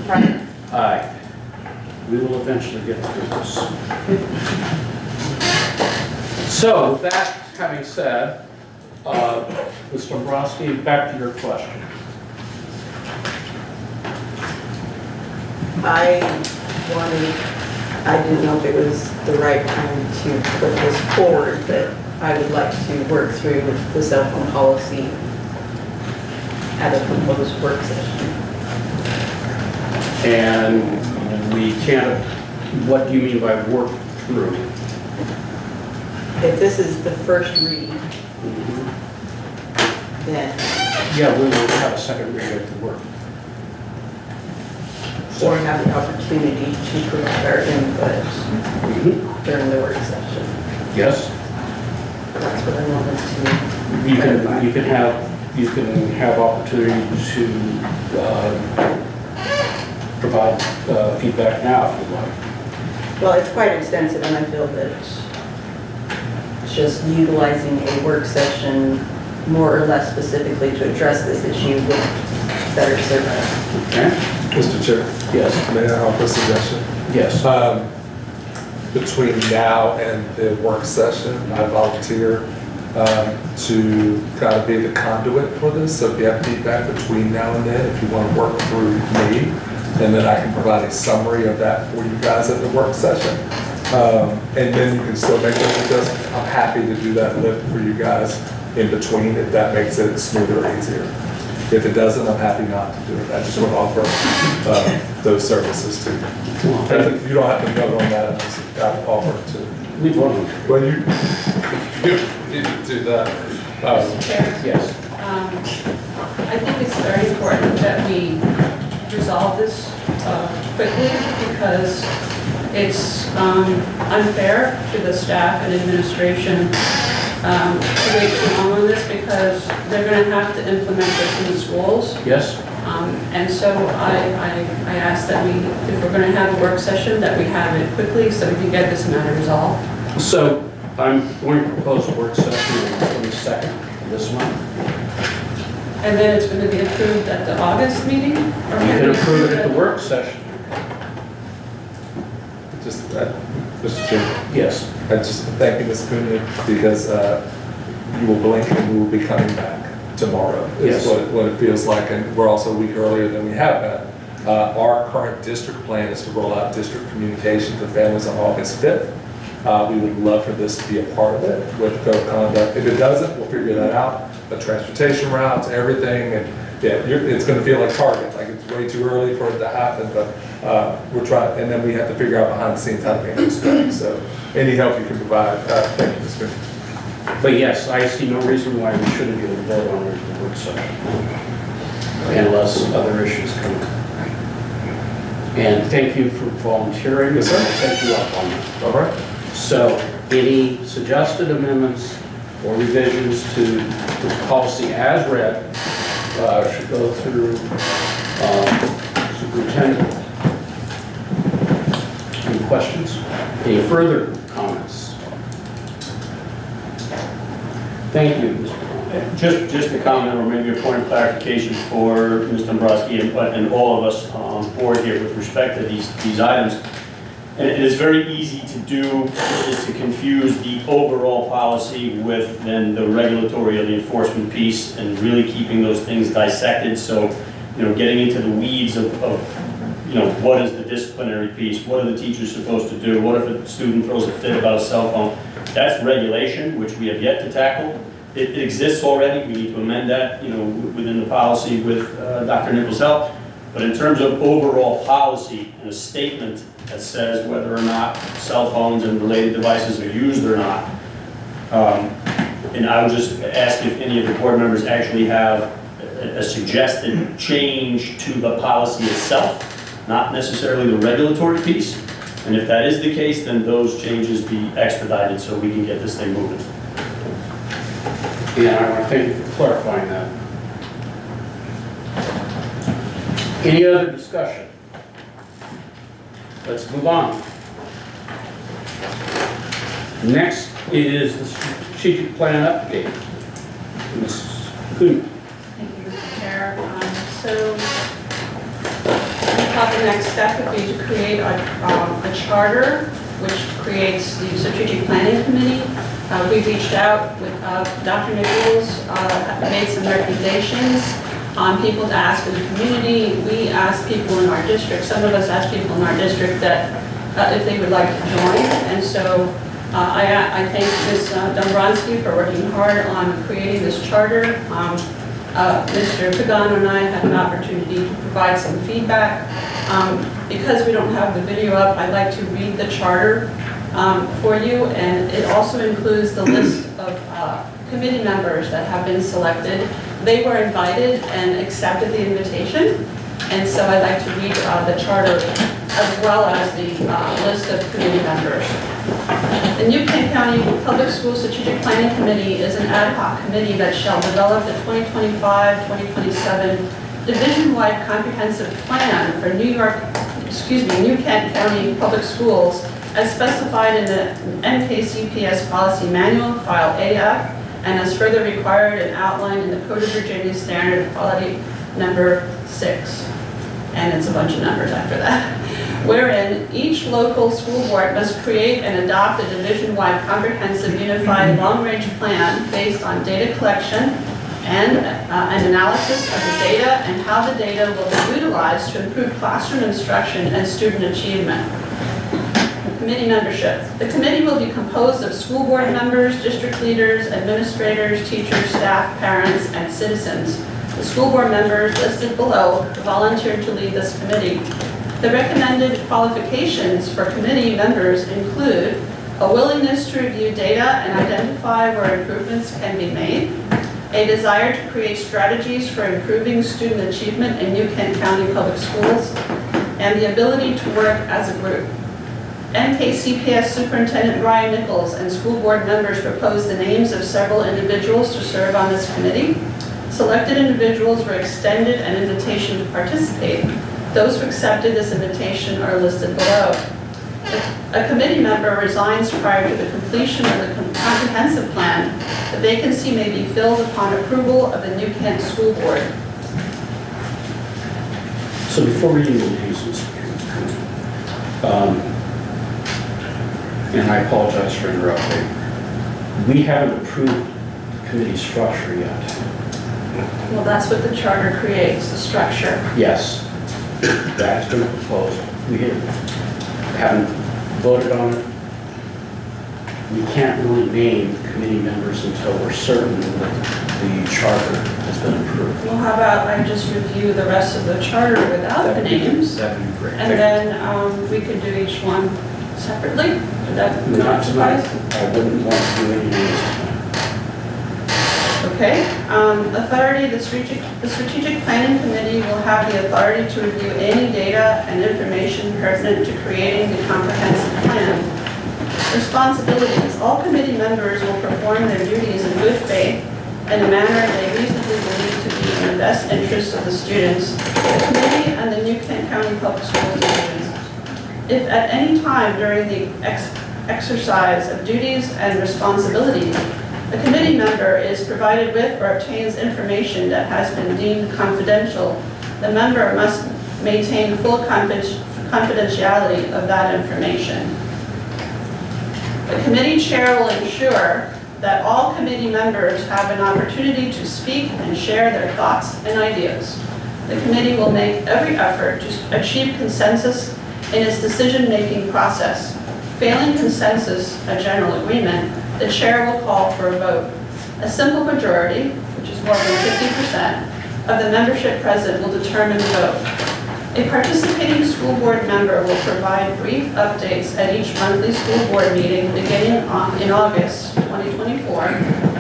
Ryder? Aye. We will eventually get through this. So, with that having said, Mr. Dombrowski, back to your question. I didn't know if it was the right time to put this forward, but I would like to work through the cell phone policy at a proposed work session. And we can't, what do you mean by work through? If this is the first read, then, Yeah, we will have a second read of the work. or have the opportunity to provide our input Mhm. during the work session. Yes? That's what I wanted to You clarify. can have opportunity to provide feedback now if you'd like. Well, it's quite extensive, and I feel that just utilizing a work session more or less specifically to address this issue would better serve us. Okay? Mr. Chair, Yes, may I offer a suggestion? yes. Between now and the work session, I volunteer to kind of be the conduit for this. So if you have feedback between now and then, if you want to work through me, and then I can provide a summary of that for you guys at the work session. And then you can still make those adjustments. I'm happy to do that lift for you guys in between if that makes it smoother or easier. If it doesn't, I'm happy not to do it. I just want to offer those services to you. And you don't have to vote on that, I just offer to. We voted. Well, you need to do that. Chair, Yes. I think it's very important that we resolve this quickly because it's unfair to the staff and administration to wait too long on this because they're going to have to implement this in the schools. Yes? And so I ask that we, if we're going to have a work session, that we have it quickly so we can get this matter resolved. So I'm going to propose a work session on the 22nd of this month. And then it's going to be approved at the August meeting? Or You can approve it at the work session. Just, Mr. Chairman, Yes. I just thank you, Ms. Cunha, because you will blink and we will be coming back tomorrow. Yes. Is what it feels like, and we're also a week earlier than we have been. Our current district plan is to roll out district communication to families on August 5th. We would love for this to be a part of it with code of conduct. If it doesn't, we'll figure that out. The transportation routes, everything, and yeah, it's going to feel like Target. Like it's way too early for it to happen, but we're trying. And then we have to figure out behind the scenes how to make this better. So any help you can provide, thank you, Ms. Cunha. But yes, I see no reason why we shouldn't be able to vote on it at the work session. Unless other issues come up. And thank you for volunteering. Yes, sir. Thank you up on that. All right. So any suggested amendments or revisions to the policy as read should go through superintendent. Any questions? Any further comments? Thank you, Mr. Brown. Just a comment or maybe a point of clarification for Ms. Dombrowski and all of us on board here with respect to these items. And it is very easy to do, is to confuse the overall policy with then the regulatory or the enforcement piece and really keeping those things dissected. So, getting into the weeds of what is the disciplinary piece? What are the teachers supposed to do? What if a student throws a fit about a cell phone? That's regulation, which we have yet to tackle. It exists already. We need to amend that, within the policy with Dr. Nichols' help. But in terms of overall policy and a statement that says whether or not cell phones and related devices are used or not, and I would just ask if any of the board members actually have a suggested change to the policy itself, not necessarily the regulatory piece. And if that is the case, then those changes be expedited so we can get this thing moving. And I want to thank you for clarifying that. Any other discussion? Let's move on. Next is the strategic plan update. Ms. Kuhn. Thank you, Mr. Chair. So I thought the next step would be to create a charter which creates the strategic planning committee. We reached out with Dr. Nichols, made some recommendations on people to ask in the community. We asked people in our district, some of us asked people in our district that if they would like to join. And so I thank Ms. Dombrowski for working hard on creating this charter. Mr. Pagano and I had an opportunity to provide some feedback. Because we don't have the video up, I'd like to read the charter for you, and it also includes the list of committee members that have been selected. They were invited and accepted the invitation, and so I'd like to read the charter as well as the list of committee members. The New Kent County Public School Strategic Planning Committee is an ad hoc committee that shall develop the 2025-2027 division-wide comprehensive plan for New Kent County Public Schools as specified in the NKCPS Policy Manual, File AF, and as further required and outlined in the Code of Virginia Standard Quality Number 6. And it's a bunch of numbers after that. Wherein each local school board must create and adopt a division-wide comprehensive unified long-range plan based on data collection and an analysis of the data and how the data will be utilized to improve classroom instruction and student achievement. Committee membership. The committee will be composed of school board members, district leaders, administrators, teachers, staff, parents, and citizens. The school board members listed below volunteered to lead this committee. The recommended qualifications for committee members include a willingness to review data and identify where improvements can be made, a desire to create strategies for improving student achievement in New Kent County Public Schools, and the ability to work as a group. NKCPS Superintendent Ryan Nichols and school board members proposed the names of several individuals to serve on this committee. Selected individuals were extended an invitation to participate. Those who accepted this invitation are listed below. If a committee member resigns prior to the completion of the comprehensive plan, the vacancy may be filled upon approval of the New Kent School Board. So before reading the names, Mr. and I apologize for interrupting, we haven't approved the committee structure yet. Well, that's what the charter creates, the structure. Yes, that's been proposed. We haven't voted on it. We can't really name committee members until we're certain that the charter has been approved. Well, how about I just review the rest of the charter without the names? That'd be great. And then we could do each one separately? Would that not Not tonight. suffice? I wouldn't want to do any names tonight. Okay. Authority, the Strategic Planning Committee will have the authority to review any data and information pertinent to creating the comprehensive plan. Responsibilities. All committee members will perform their duties in good faith in a manner they reasonably believe to be in best interests of the students, the committee, and the New Kent County Public Schools divisions. If at any time during the exercise of duties and responsibilities, a committee member is provided with or obtains information that has been deemed confidential, the member must maintain full confidentiality of that information. The committee chair will ensure that all committee members have an opportunity to speak and share their thoughts and ideas. The committee will make every effort to achieve consensus in its decision-making process. Failing consensus, a general agreement, the chair will call for a vote. A simple majority, which is more than 50%, of the membership present will determine the vote. A participating school board member will provide brief updates at each monthly school board meeting beginning in August 2024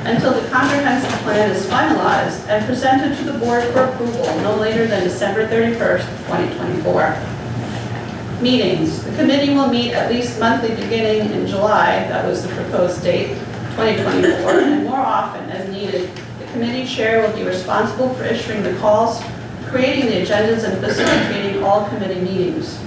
until the comprehensive plan is finalized and presented to the board for approval no later than December 31st, 2024. Meetings. The committee will meet at least monthly beginning in July, that was the proposed date, 2024, and more often as needed. The committee chair will be responsible for issuing the calls, creating the agendas, and facilitating all committee meetings.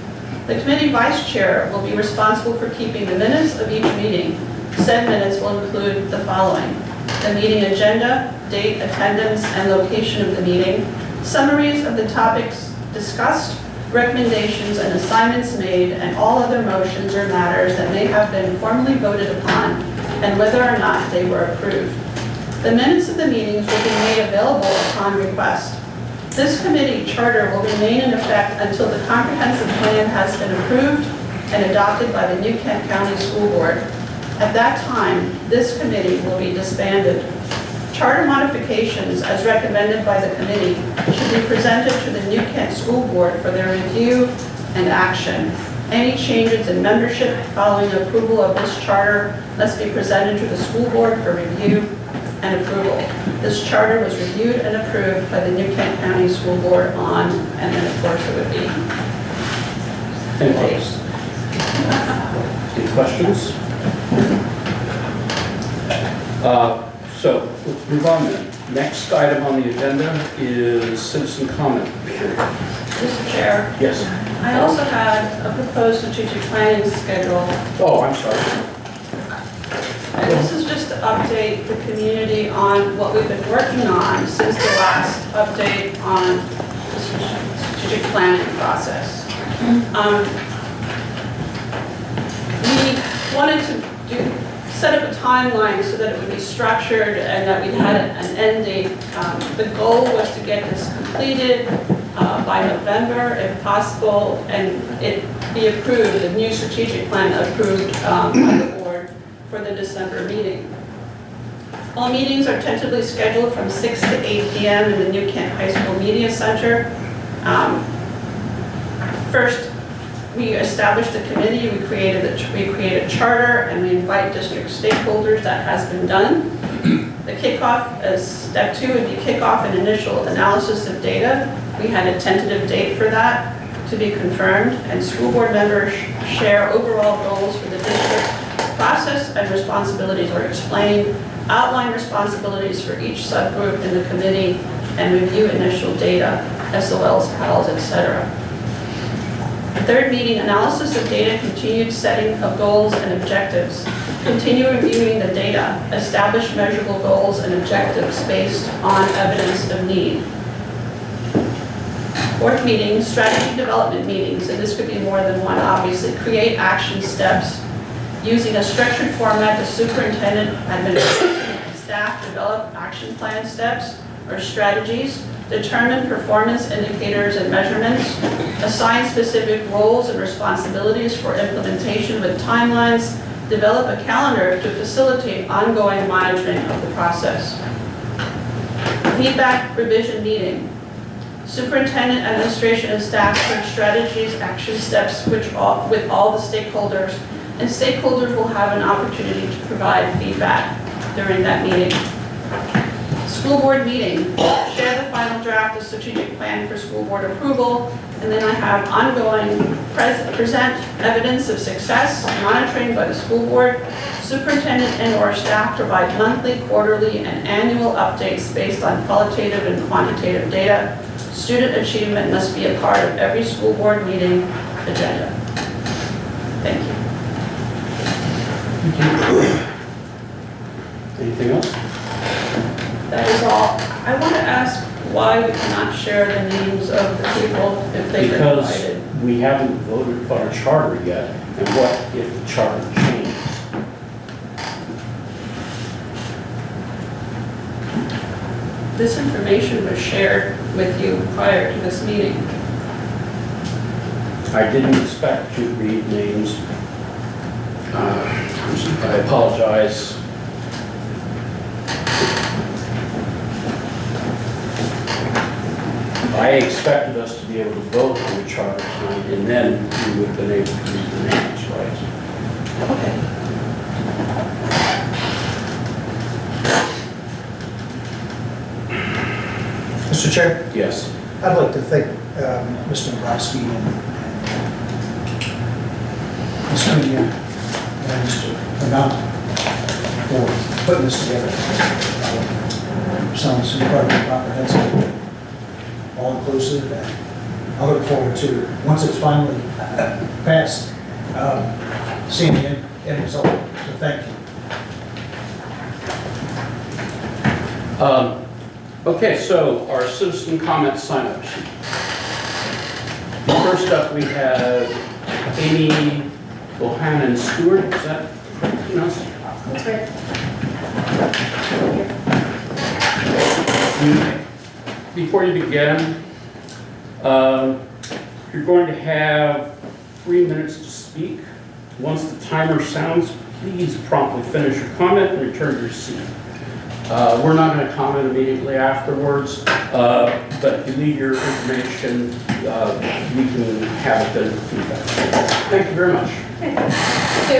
The committee vice chair will be responsible for keeping the minutes of each meeting. Said minutes will include the following: the meeting agenda, date, attendance, and location of the meeting, summaries of the topics discussed, recommendations and assignments made, and all other motions or matters that may have been formally voted upon, and whether or not they were approved. The minutes of the meetings will be made available upon request. This committee charter will remain in effect until the comprehensive plan has been approved and adopted by the New Kent County School Board. At that time, this committee will be disbanded. Charter modifications, as recommended by the committee, should be presented to the New Kent School Board for their review and action. Any changes in membership following approval of this charter must be presented to the school board for review and approval. This charter was reviewed and approved by the New Kent County School Board on, and then of course it would be. Any questions? So let's move on then. Next item on the agenda is citizen comment period. Mr. Chair, Yes. I also had a proposed strategic planning schedule. Oh, I'm sorry. And this is just to update the community on what we've been working on since the last update on the strategic planning process. We wanted to set up a timeline so that it would be structured and that we had an end date. The goal was to get this completed by November, if possible, and it be approved, the new strategic plan approved by the board for the December meeting. All meetings are tentatively scheduled from 6 to 8 p.m. in the New Kent High School Media Center. First, we established a committee, we created a charter, and we invite district stakeholders. That has been done. The kickoff, as step 2, would be kickoff and initial analysis of data. We had a tentative date for that to be confirmed, and school board members share overall goals for the district. Process and responsibilities are explained, outline responsibilities for each subgroup in the committee, and review initial data, SOLs, PALs, etc. Third meeting, analysis of data, continued setting of goals and objectives. Continue reviewing the data, establish measurable goals and objectives based on evidence of need. Fourth meeting, strategy development meetings, and this could be more than one, obviously. Create action steps. Using a structured format, the superintendent, administration, and staff develop action plan steps or strategies, determine performance indicators and measurements, assign specific roles and responsibilities for implementation with timelines, develop a calendar to facilitate ongoing monitoring of the process. Feedback revision meeting. Superintendent, administration, and staff search strategies, action steps with all the stakeholders, and stakeholders will have an opportunity to provide feedback during that meeting. School board meeting, share the final draft of strategic plan for school board approval, And then I have ongoing present evidence of success, monitoring by the school board. Superintendent and/or staff provide monthly, quarterly, and annual updates based on qualitative and quantitative data. Student achievement must be a part of every school board meeting agenda. Thank you. Anything else? That is all. I want to ask why we cannot share the names of the people if they've been Because invited. we haven't voted on a charter yet, and what if the charter changes? This information was shared with you prior to this meeting. I didn't expect to read names. I apologize. I expected us to be able to vote on the charter tonight, and then we would have been able to read the names, right? Okay. Mr. Chair, Yes. I'd like to thank Mr. Dombrowski and Ms. Cunha and Mr. Pagano for putting this together. Sounds incredibly comprehensive, all-inclusive, and I look forward to, once it's finally passed, seeing the end result. So thank you. Okay, so our citizen comment sign-up sheet. First up, we have Amy Bohannon Stewart, is that pronounced? That's right. Before you begin, you're going to have 3 minutes to speak. Once the timer sounds, please promptly finish your comment and return to your seat. We're not going to comment immediately afterwards, but if you leave your information, we can have it then for feedback. Thank you very much. So,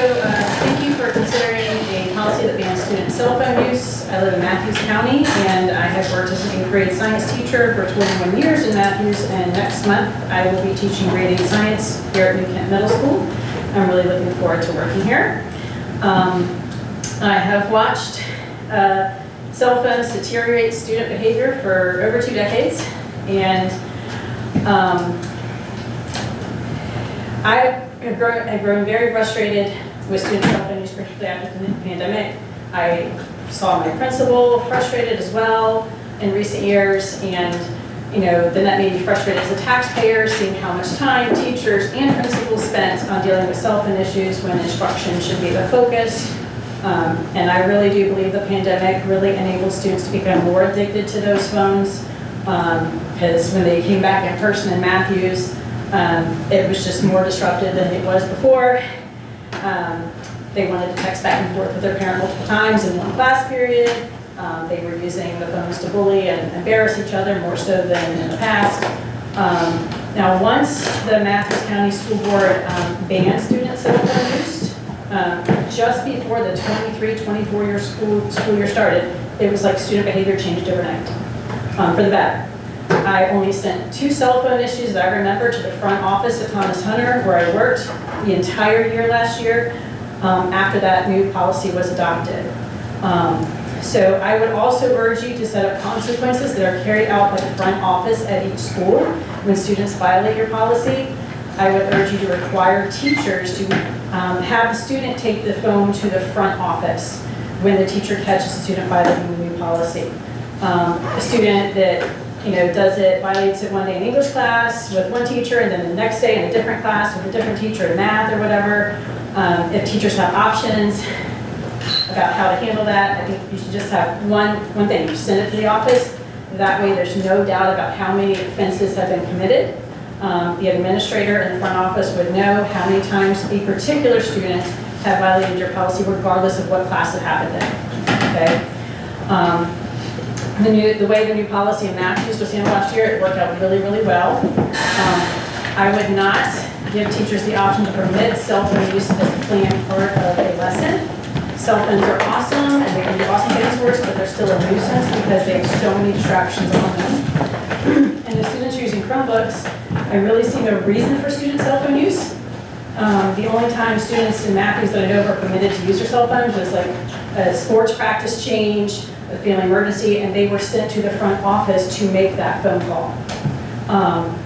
thank you for considering a policy that bans student cell phone use. I live in Matthews County, and I have worked as an 8th grade science teacher for 21 years in Matthews, and next month I will be teaching grade 8 science here at New Kent Middle School. I'm really looking forward to working here. I have watched cell phones deteriorate student behavior for over 2 decades, and I have grown very frustrated with student cell phone use, particularly after the pandemic. I saw my principal frustrated as well in recent years, and then that made me frustrated as a taxpayer, seeing how much time teachers and principals spent on dealing with cell phone issues when instruction should be the focus. And I really do believe the pandemic really enabled students to become more addicted to those phones, because when they came back in person in Matthews, it was just more disruptive than it was before. They wanted to text back and forth with their parent multiple times in one class period. They were using the phones to bully and embarrass each other more so than in the past. Now, once the Matthews County School Board banned student cell phone use, just before the 23-24 year school year started, it was like student behavior changed overnight, for the better. I only sent 2 cell phone issues that I remember to the front office at Thomas Hunter, where I worked the entire year last year, after that new policy was adopted. So I would also urge you to set up consequences that are carried out by the front office at each school when students violate your policy. I would urge you to require teachers to have the student take the phone to the front office when the teacher catches a student violating the new policy. A student that violates it one day in English class with one teacher, and then the next day in a different class with a different teacher in math or whatever. If teachers have options about how to handle that, I think you should just have one thing, you send it to the office. That way there's no doubt about how many offenses have been committed. The administrator in the front office would know how many times a particular student had violated your policy regardless of what class it happened in, okay? The way the new policy in Matthews was handled last year, it worked out really, really well. I would not give teachers the option to permit cell phone use as a planned part of a lesson. Cell phones are awesome, and they can do awesome things for us, but they're still a nuisance because they have so many distractions on them. And the students are using Chromebooks, I really see no reason for student cell phone use. The only time students in Matthews that I know are permitted to use their cell phones was like a sports practice change, a family emergency, and they were sent to the front office to make that phone call.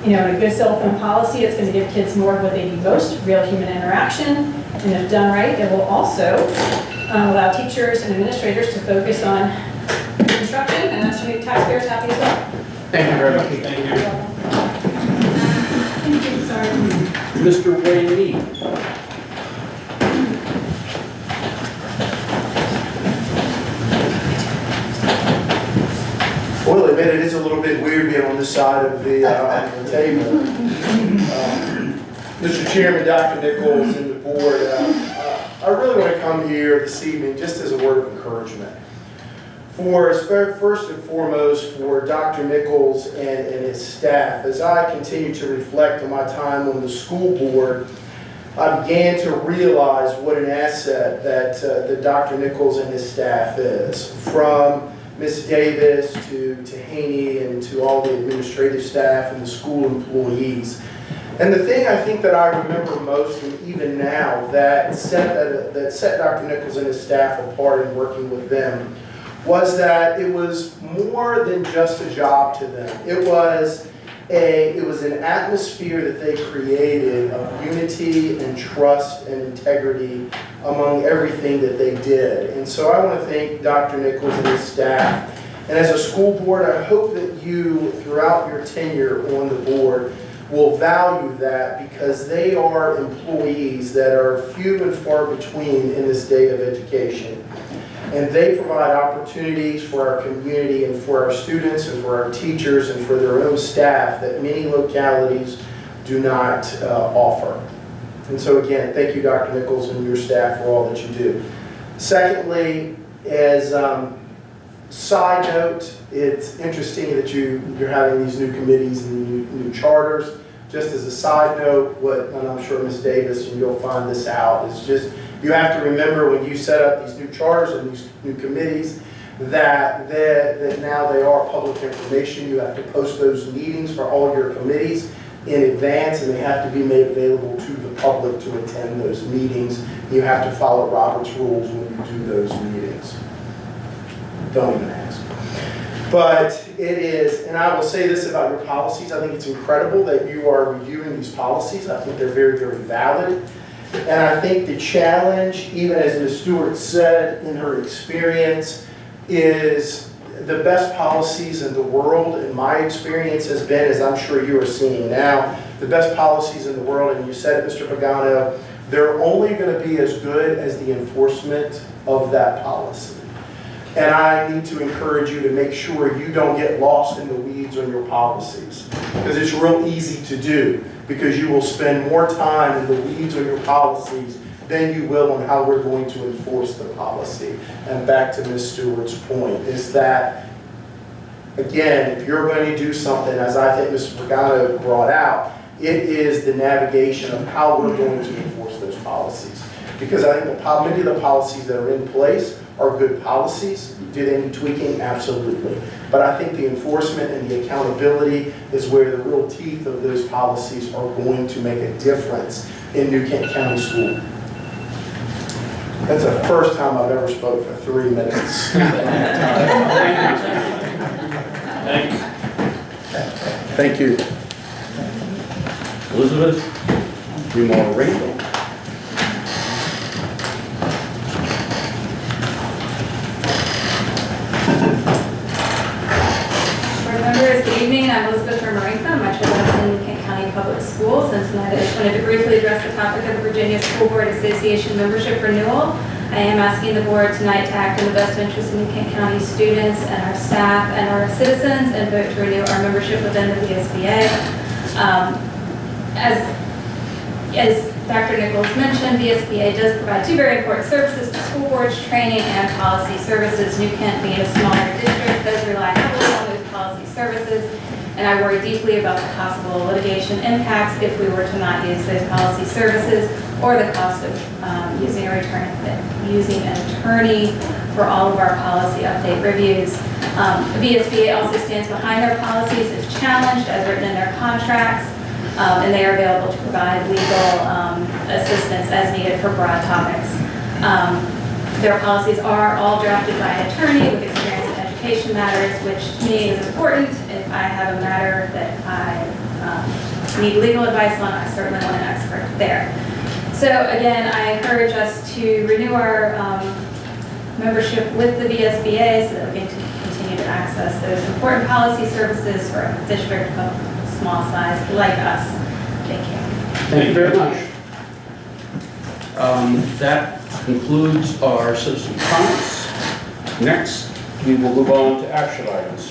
In a good cell phone policy, it's going to give kids more of what they need most, real human interaction, and if done right, it will also allow teachers and administrators to focus on instruction, and that should make taxpayers happy as well. Thank you very much. Thank you. Thank you, sorry. Mr. Wayne Lee. Well, admit it is a little bit weird being on this side of the table. Mr. Chairman, Dr. Nichols, and the board, I really want to come here this evening just as a word of encouragement. First and foremost, for Dr. Nichols and his staff, as I continue to reflect on my time on the school board, I began to realize what an asset that Dr. Nichols and his staff is. From Ms. Davis to Haney and to all the administrative staff and the school employees. And the thing I think that I remember most, and even now, that set Dr. Nichols and his staff apart in working with them, was that it was more than just a job to them. It was an atmosphere that they created of unity and trust and integrity among everything that they did. And so I want to thank Dr. Nichols and his staff. And as a school board, I hope that you, throughout your tenure on the board, will value that, because they are employees that are few and far between in this day of education. And they provide opportunities for our community and for our students and for our teachers and for their own staff that many localities do not offer. And so again, thank you, Dr. Nichols and your staff, for all that you do. Secondly, as side note, it's interesting that you're having these new committees and new charters. Just as a side note, and I'm sure Ms. Davis, and you'll find this out, is just you have to remember when you set up these new charters and these new committees that now they are public information. You have to post those meetings for all your committees in advance, and they have to be made available to the public to attend those meetings. You have to follow Robert's rules when you do those meetings. Don't even ask. But it is, and I will say this about your policies, I think it's incredible that you are reviewing these policies. I think they're very, very valid. And I think the challenge, even as Ms. Stewart said in her experience, is the best policies in the world, in my experience, has been, as I'm sure you are seeing now, the best policies in the world, and you said it, Mr. Pagano, they're only going to be as good as the enforcement of that policy. And I need to encourage you to make sure you don't get lost in the weeds on your policies, because it's real easy to do, because you will spend more time in the weeds on your policies than you will on how we're going to enforce the policy. And back to Ms. Stewart's point, is that, again, if you're going to do something, as I think Mr. Pagano brought out, it is the navigation of how we're going to enforce those policies. Because I think many of the policies that are in place are good policies. Do they need tweaking? Absolutely. But I think the enforcement and the accountability is where the real teeth of those policies are going to make a difference in New Kent County School. That's the first time I've ever spoke for 3 minutes. Thank you. Thank you. Elizabeth Remar Randall. Board members, good evening. I'm Elizabeth Marinka. I'm actually in Kent County Public Schools, and tonight I just wanted to briefly address the topic of the Virginia School Board Association membership renewal. I am asking the board tonight to act in the best interest of New Kent County students and our staff and our citizens, and vote to renew our membership within the VSBA. As Dr. Nichols mentioned, VSBA does provide two very important services to school boards: training and policy services. New Kent, being a smaller district, does rely heavily on those policy services, and I worry deeply about the possible litigation impacts if we were to not use those policy services, or the cost of using an attorney for all of our policy update reviews. The VSBA also stands behind their policies if challenged, as written in their contracts. and they are available to provide legal assistance as needed for broad topics. Their policies are all drafted by an attorney with experience in education matters, which to me is important. If I have a matter that I need legal advice on, I certainly want an expert there. So again, I encourage us to renew our membership with the VSBA so that we can continue to access those important policy services for a district of small size like us. Thank you. Thank you very much. That concludes our citizen comments. Next, we will move on to action items.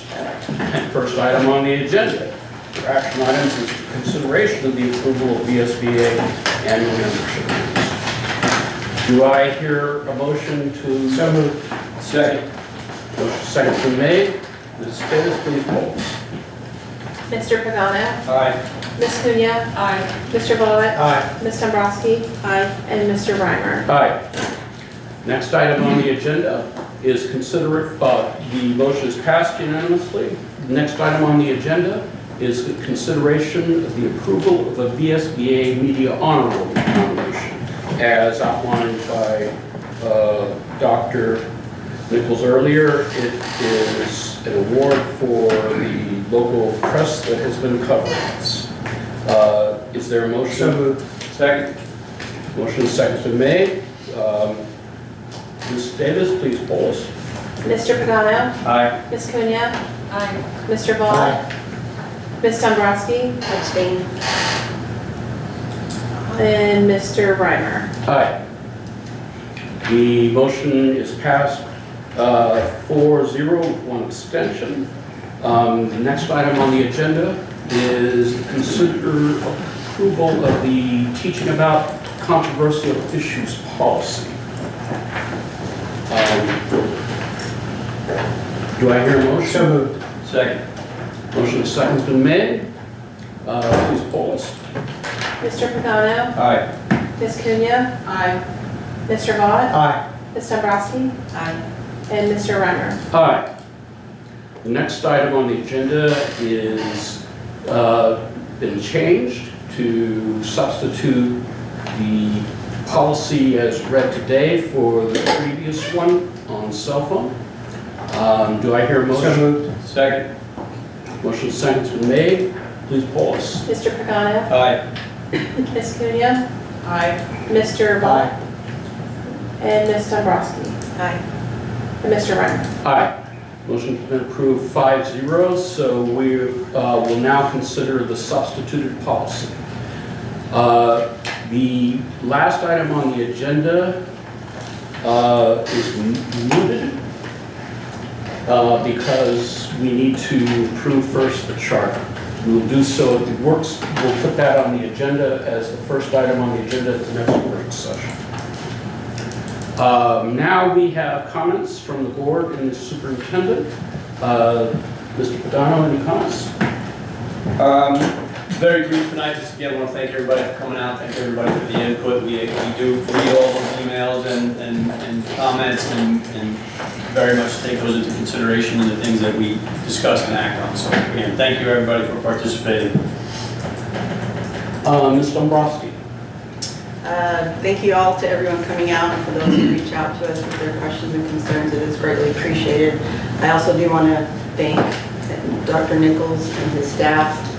First item on the agenda for action items is consideration of the approval of VSBA annual membership dues. Do I hear a motion to? So moved. Second. Motion second been made. Ms. Davis, please poll. Mr. Pagano? Aye. Ms. Cunha? Aye. Mr. Bullock? Aye. Ms. Dombrowski? Aye. And Mr. Reimer? Aye. Next item on the agenda is the motion is passed unanimously. The next item on the agenda is the consideration of the approval of a VSBA Media Honor Roll nomination as outlined by Dr. Nichols earlier. It is an award for the local press that has been covering us. Is there a motion? So moved. Second. Motion second been made. Ms. Davis, please poll us. Mr. Pagano? Aye. Ms. Cunha? Aye. Mr. Bullock? Ms. Dombrowski? Abstain. And Mr. Reimer? Aye. The motion is passed 4-0 with one abstention. The next item on the agenda is consider approval of the teaching about controversial issues policy. Do I hear a motion? So moved. Second. Motion second's been made. Please poll us. Mr. Pagano? Aye. Ms. Cunha? Aye. Mr. Vaught? Aye. Ms. Dombrowski? Aye. And Mr. Reimer? Aye. The next item on the agenda is been changed to substitute the policy as read today for the previous one on cell phone. Do I hear a motion? So moved. Second. Motion second's been made. Please poll us. Mr. Pagano? Aye. Ms. Cunha? Aye. Mr. Vaught? And Ms. Dombrowski? Aye. And Mr. Reimer? Aye. Motion's been approved 5-0, so we will now consider the substituted policy. The last item on the agenda is mooted because we need to approve first the charter. We will do so if it works. We'll put that on the agenda as the first item on the agenda at the next work session. Now we have comments from the board and the superintendent. Mr. Pagano, any comments? Very brief tonight, just again, I want to thank everybody for coming out, thank everybody for the input. We do read all those emails and comments and very much take those into consideration in the things that we discuss and act on. So again, thank you everybody for participating. Ms. Dombrowski. Thank you all to everyone coming out and for those who reach out to us with their questions and concerns. It is greatly appreciated. I also do want to thank Dr. Nichols and his staff.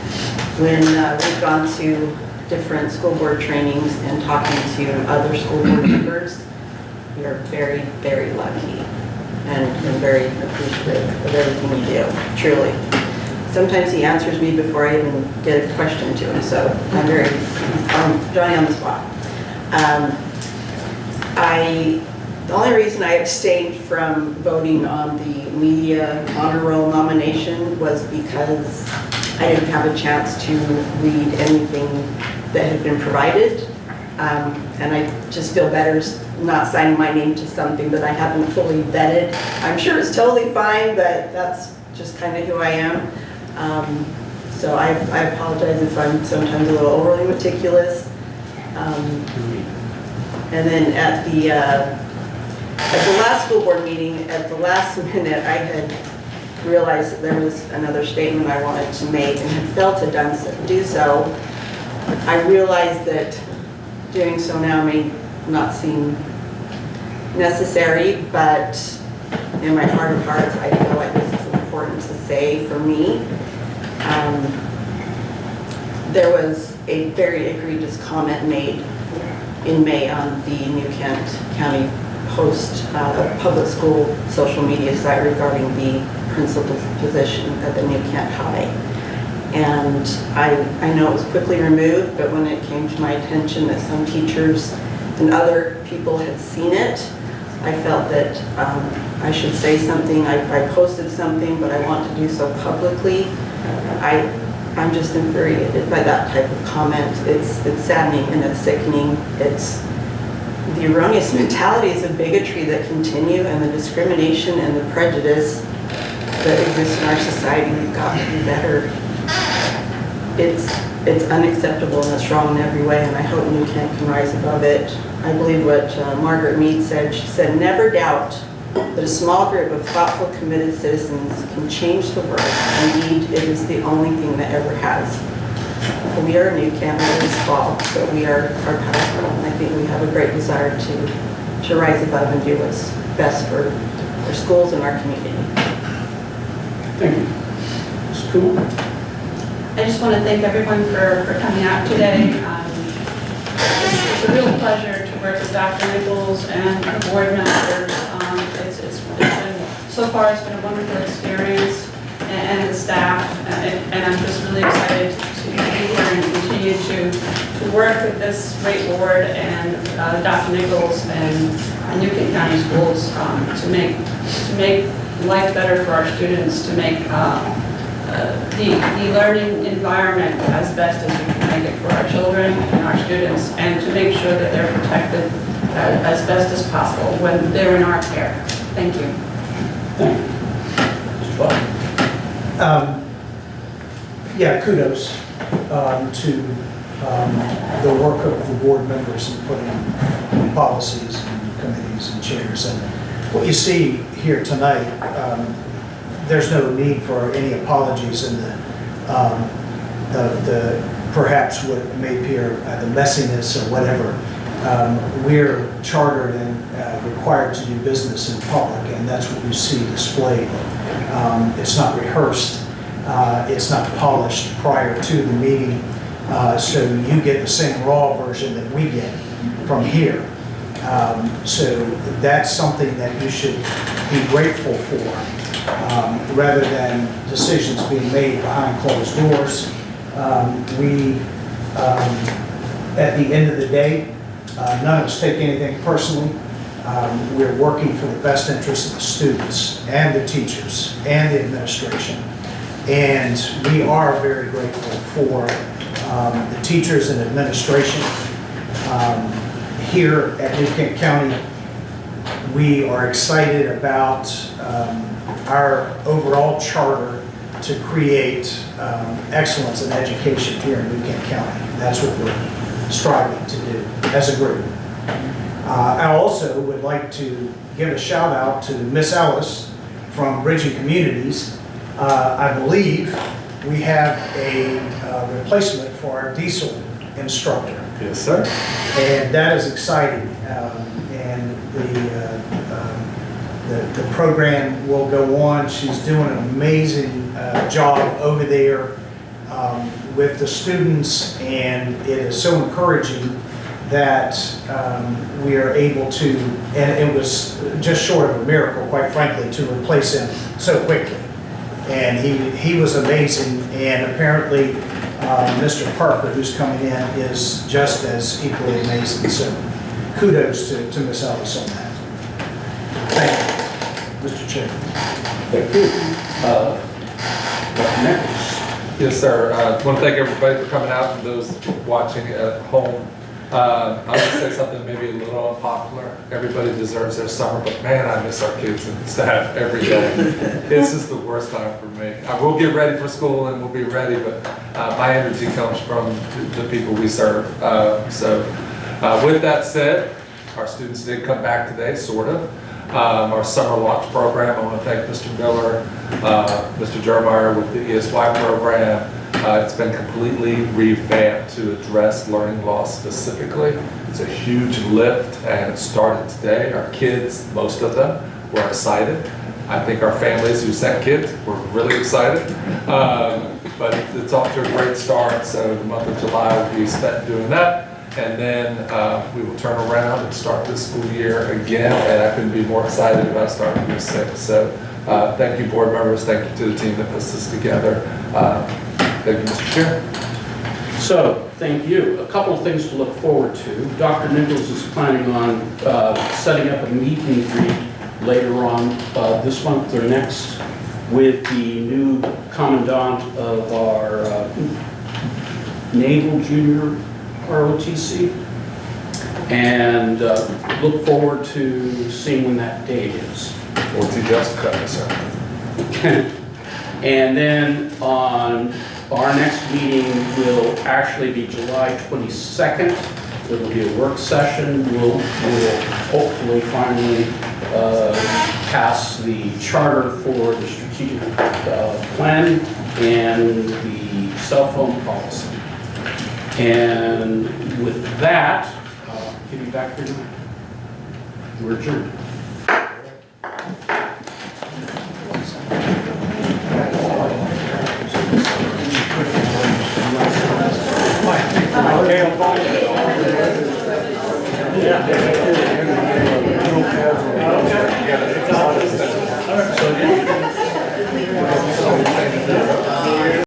When we've gone to different school board trainings and talking to other school board members, we are very, very lucky and very appreciative of everything we do, truly. Sometimes he answers me before I even get a question to him, so I'm drawing on the spot. The only reason I abstained from voting on the media honor roll nomination was because I didn't have a chance to read anything that had been provided. And I just feel better not signing my name to something that I haven't fully vetted. I'm sure it's totally fine, but that's just kind of who I am. So I apologize if I'm sometimes a little overly meticulous. And then at the last school board meeting, at the last minute, I had realized that there was another statement I wanted to make and had failed to do so. I realize that doing so now may not seem necessary, but in my heart of hearts, I feel like this is important to say for me. There was a very egregious comment made in May on the New Kent County Post public school social media site regarding the principal's position at the New Kent High. And I know it was quickly removed, but when it came to my attention that some teachers and other people had seen it, I felt that I should say something. I posted something, but I want to do so publicly. I'm just infuriated by that type of comment. It's saddening and it's sickening. It's the erroneous mentalities of bigotry that continue and the discrimination and the prejudice that exists in our society. We've got to do better. It's unacceptable and it's wrong in every way, and I hope New Kent can rise above it. I believe what Margaret Mead said. She said, "Never doubt that a small group of thoughtful, committed citizens can change the world. Indeed, it is the only thing that ever has." We are New Kent, we are small, but we are powerful, and I think we have a great desire to rise above and do what's best for our schools and our community. Thank you. Ms. Cool? I just want to thank everyone for coming out today. It's a real pleasure to work with Dr. Nichols and the board members. It's been, so far it's been a wonderful experience, and the staff, and I'm just really excited to be here and continue to work with this great board and Dr. Nichols and New Kent County Schools to make life better for our students, to make the learning environment as best as we can make it for our children and our students, and to make sure that they're protected as best as possible when they're in our care. Thank you. Thank you. Mr. Butler? Yeah, kudos to the work of the board members in putting policies and committees and chairs. And what you see here tonight, there's no need for any apologies in the perhaps what may appear the messiness or whatever. We're chartered and required to do business in public, and that's what you see displayed. It's not rehearsed. It's not polished prior to the meeting, so you get the same raw version that we get from here. So that's something that you should be grateful for. Rather than decisions being made behind closed doors. At the end of the day, none of us take anything personally. We're working for the best interest of the students and the teachers and the administration. And we are very grateful for the teachers and administration. Here at New Kent County, we are excited about our overall charter to create excellence in education here in New Kent County. That's what we're striving to do as a group. I also would like to give a shout out to Miss Ellis from Bridging Communities. I believe we have a replacement for our diesel instructor. Yes, sir. And that is exciting. And the program will go on. She's doing an amazing job over there with the students, and it is so encouraging that we are able to, and it was just short of a miracle, quite frankly, to replace him so quickly. And he was amazing, and apparently Mr. Parker, who's coming in, is just as equally amazing. So kudos to Ms. Ellis on that. Thank you, Mr. Chairman. Thank you. Dr. Nichols? Yes, sir. I want to thank everybody for coming out and those watching at home. I would say something maybe a little unpopular. Everybody deserves their summer, but man, I miss our kids and staff every day. This is the worst time for me. I will get ready for school and we'll be ready, but my energy comes from the people we serve. With that said, our students did come back today, sort of. Our summer launch program, I want to thank Mr. Miller, Mr. Jeremiah with the ESY program, It's been completely revamped to address learning loss specifically. It's a huge lift and it started today. Our kids, most of them, were excited. I think our families who sent kids were really excited. But it's off to a great start, so the month of July will be spent doing that. And then we will turn around and start this school year again, and I couldn't be more excited about starting year 6. So thank you, board members. Thank you to the team that puts this together. Thank you, Mr. Chair. So, thank you. A couple of things to look forward to. Dr. Nichols is planning on setting up a meet and greet later on this month or next with the new commandant of our Naval Junior ROTC. And look forward to seeing when that date is. Or to Jessica, sir. And then on our next meeting will actually be July 22nd. It'll be a work session. We'll hopefully finally pass the charter for the strategic plan and the cell phone policy. And with that, I'll give you back your mic. We're adjourned. Yeah.